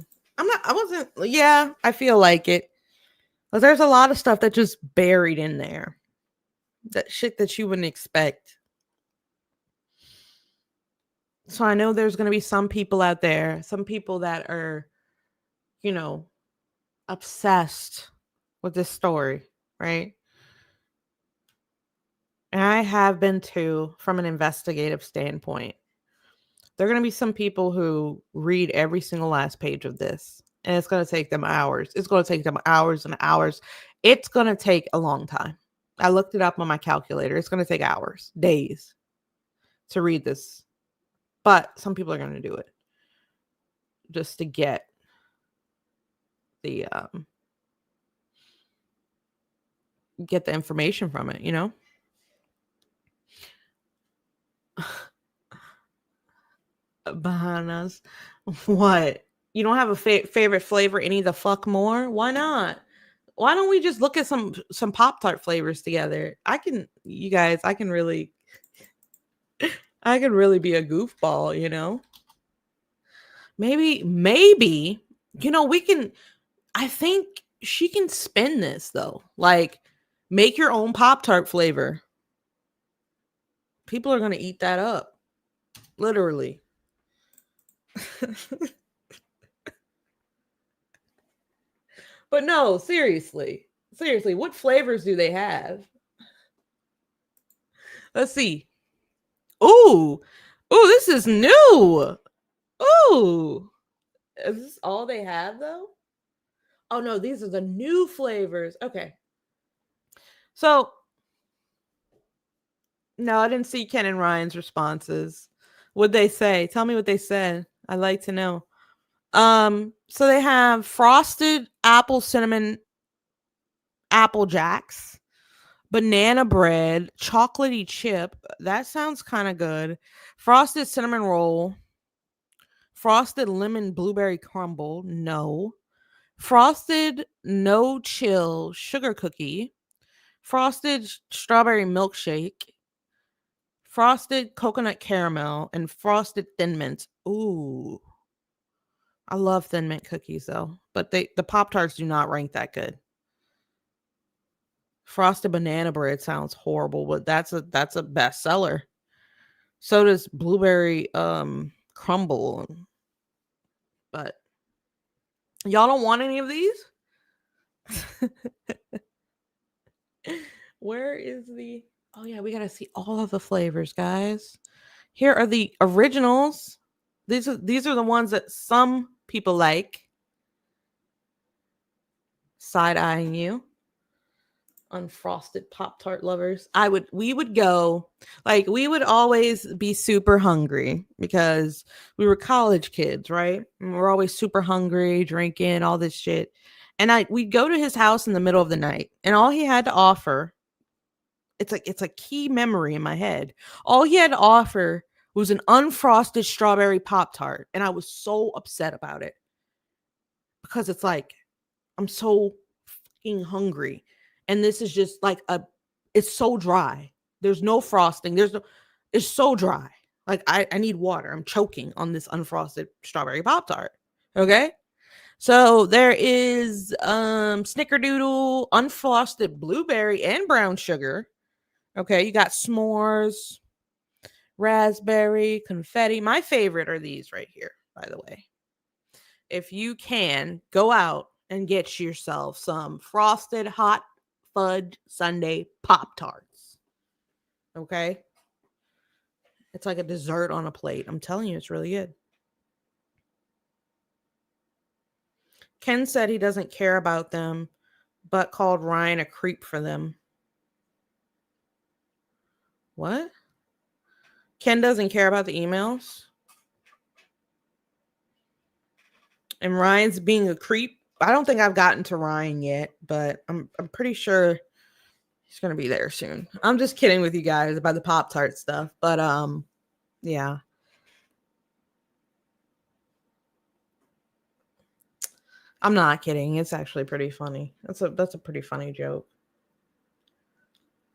feel like it. But there's a lot of stuff that's just buried in there. That shit that you wouldn't expect. So I know there's going to be some people out there, some people that are, obsessed with this story, right? And I have been too, from an investigative standpoint. There are going to be some people who read every single last page of this, and it's going to take them hours. It's going to take them hours and hours. It's going to take a long time. I looked it up on my calculator. It's going to take hours, days to read this. But some people are going to do it just to get the information from it, Bahanas. What? You don't have a favorite flavor any the fuck more? Why not? Why don't we just look at some Pop Tart flavors together? You guys, I can really be a goofball, Maybe, we can. I think she can spin this though. Like, make your own Pop Tart flavor. People are gonna eat that up, literally. But no, seriously, what flavors do they have? Let's see. Ooh, this is new. Ooh, is this all they have though? Oh no, these are the new flavors. Okay. So, no, I didn't see Ken and Ryan's responses. What'd they say? Tell me what they said. I'd like to know. So they have frosted apple cinnamon apple jacks, banana bread, chocolatey chip. That sounds kind of good. Frosted cinnamon roll, frosted lemon blueberry crumble. No. Frosted no chill sugar cookie, frosted strawberry milkshake, frosted coconut caramel, and frosted thin mint. Ooh. I love thin mint cookies though, but the Pop Tarts do not rank that good. Frosted banana bread sounds horrible, but that's a bestseller. So does blueberry crumble. But y'all don't want any of these? Where is the Oh yeah, we got to see all of the flavors, guys. Here are the originals. These are the ones that some people like. Side-eyeing you. Unfrosted Pop-Tart lovers. We would always be super hungry because we were college kids, right? And we're always super hungry, drinking, all this shit. And we'd go to his house in the middle of the night, and all he had to offer, it's a key memory in my head. All he had to offer was an unfrosted strawberry Pop-Tart, and I was so upset about it because it's like I'm so fucking hungry, and this is just like it's so dry. There's no frosting. It's so dry. Like I need water. I'm choking on this unfrosted strawberry Pop-Tart. Okay. So there is snickerdoodle, unfrosted blueberry, and brown sugar. Okay, you got s'mores, raspberry, confetti. My favorite are these right here, by the way. If you can, go out and get yourself some frosted hot fudge sundae Pop Tarts. Okay, it's like a dessert on a plate. I'm telling you, it's really good. Ken said he doesn't care about them, but called Ryan a creep for them. What? Ken doesn't care about the emails? And Ryan's being a creep? I don't think I've gotten to Ryan yet, but I'm pretty sure he's gonna be there soon. I'm just kidding with you guys about the Pop-Tart stuff. But yeah. I'm not kidding. It's actually pretty funny. That's a pretty funny joke.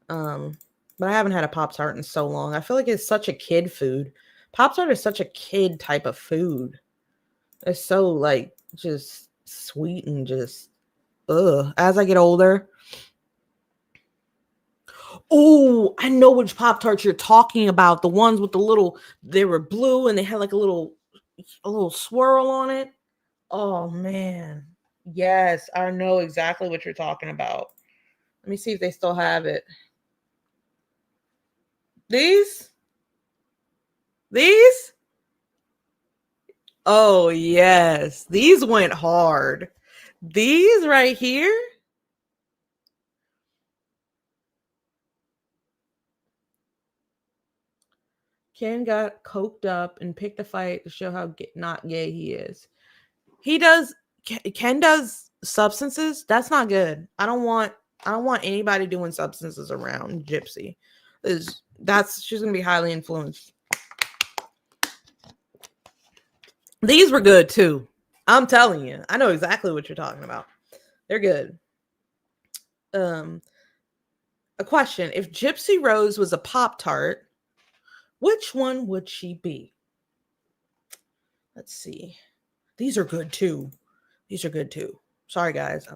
But I haven't had a Pop-Tart in so long. I feel like it's such a kid food. Pop-Tart is such a kid type of food. It's so like just sweet and just ugh. As I get older. Oh, I know which Pop-Tarts you're talking about. The ones with they were blue and they had like a little swirl on it. Oh man. Yes, I know exactly what you're talking about. Let me see if they still have it. These? These? Oh, yes. These went hard. These right here? Ken got coked up and picked a fight to show how not gay he is. He does. Ken does substances. That's not good. I don't want anybody doing substances around Gypsy. She's gonna be highly influenced. These were good too. I'm telling you. I know exactly what you're talking about. They're good. A question: if Gypsy Rose was a Pop-Tart, which one would she be? Let's see. These are good too. These are good too. Sorry, guys.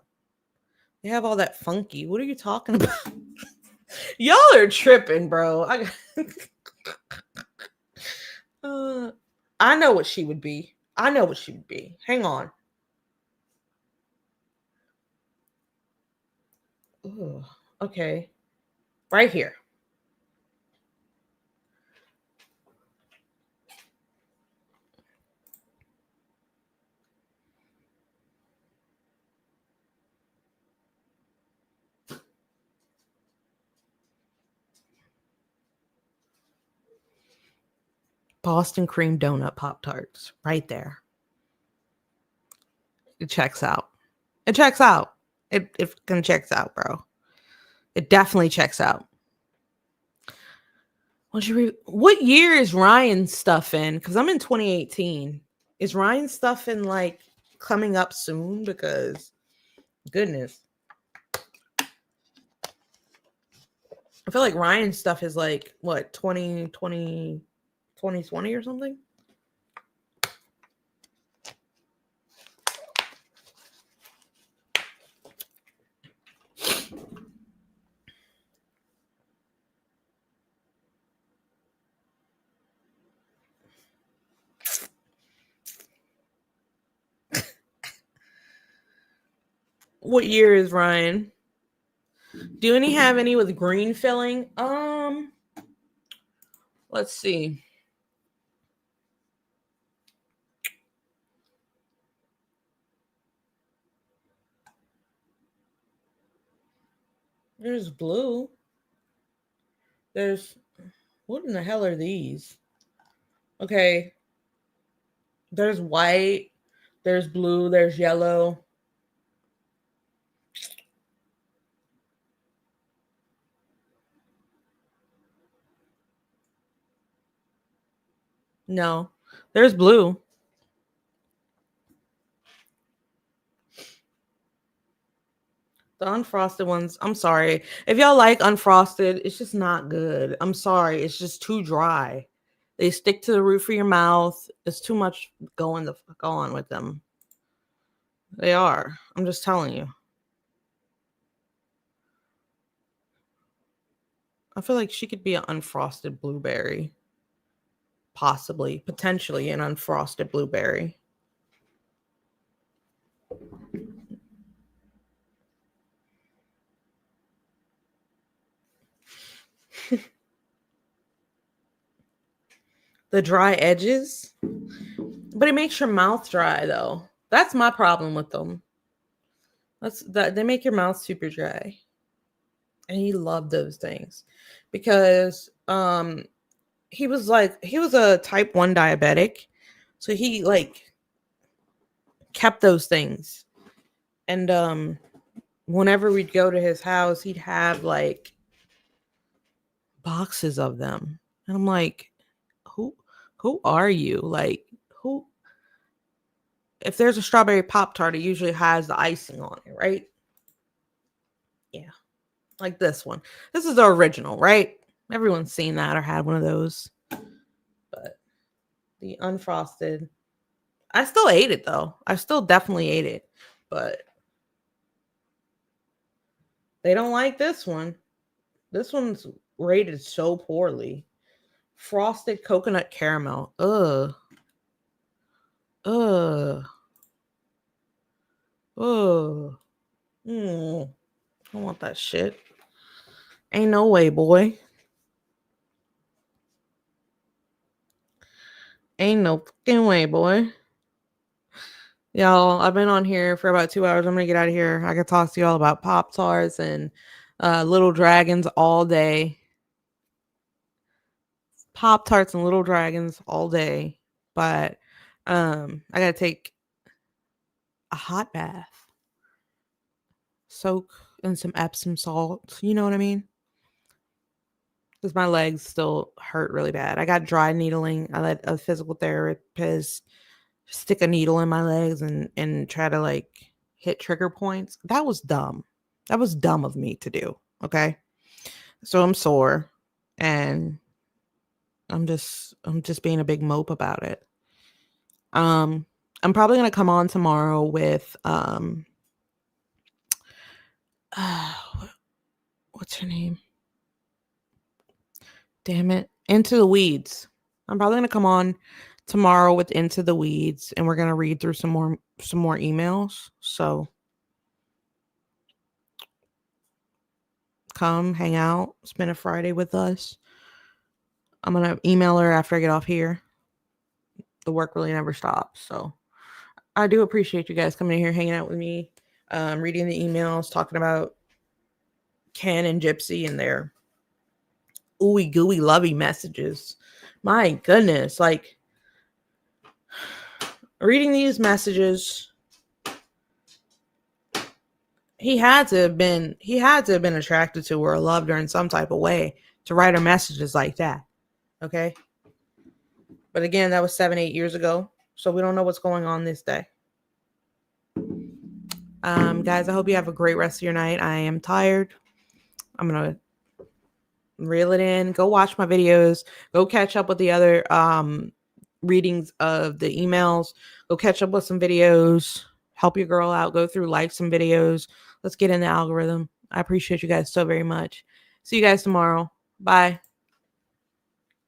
They have all that funky. What are you talking about? Y'all are tripping, bro. I know what she would be. I know what she would be. Hang on. Ooh, okay. Right here. Boston cream donut Pop-Tarts. Right there. It checks out. It checks out. It fucking checks out, bro. It definitely checks out. What year is Ryan's stuff in? Because I'm in 2018. Is Ryan's stuff in like coming up soon? Because goodness. I feel like Ryan's stuff is like what 2020 or something. What year is Ryan? Do any have any with green filling? Let's see. There's blue. There's what in the hell are these? Okay. There's white. There's blue. There's yellow. No, there's blue. The unfrosted ones, I'm sorry. If y'all like unfrosted, it's just not good. I'm sorry. It's just too dry. They stick to the roof of your mouth. It's too much going the fuck on with them. They are. I'm just telling you. I feel like she could be an unfrosted blueberry. Possibly, potentially an unfrosted blueberry. The dry edges, but it makes your mouth dry though. That's my problem with them. That's that they make your mouth super dry. And he loved those things because he was a type 1 diabetic. So he like kept those things. And whenever we'd go to his house, he'd have like boxes of them. And I'm like, who are you? Like, who, if there's a strawberry Pop Tart, it usually has the icing on it, right? Yeah. Like this one. This is the original, right? Everyone's seen that or had one of those. But the unfrosted, I still ate it though. I still definitely ate it. But they don't like this one. This one's rated so poorly. Frosted coconut caramel. Ugh. Ugh. Ugh. I don't want that shit. Ain't no way, boy. Ain't no fucking way, boy. Y'all, I've been on here for about 2 hours. I'm gonna get out of here. I could talk to y'all about Pop Tarts and Little Dragons all day. Pop Tarts and Little Dragons all day. But I gotta take a hot bath, soak in some Epsom salt. You know what I mean? Because my legs still hurt really bad. I got dry needling. I let a physical therapist stick a needle in my legs and try to like hit trigger points. That was dumb. That was dumb of me to do. Okay. So I'm sore and I'm just being a big mope about it. I'm probably gonna come on tomorrow with uh, what's her name? Damn it. Into the Weeds. I'm probably gonna come on tomorrow with Into the Weeds and we're gonna read through some more emails. So come hang out, spend a Friday with us. I'm gonna email her after I get off here. The work really never stops. So I do appreciate you guys coming in here, hanging out with me, reading the emails, talking about Ken and Gypsy and their ooey gooey lovey messages. My goodness, like reading these messages, he had to have been attracted to her or loved her in some type of way to write her messages like that. Okay. But again, that was 7-8 years ago. So we don't know what's going on this day. Guys, I hope you have a great rest of your night. I am tired. I'm gonna reel it in. Go watch my videos. Go catch up with the other readings of the emails. Go catch up with some videos. Help your girl out. Go through, like some videos. Let's get in the algorithm. I appreciate you guys so very much. See you guys tomorrow. Bye.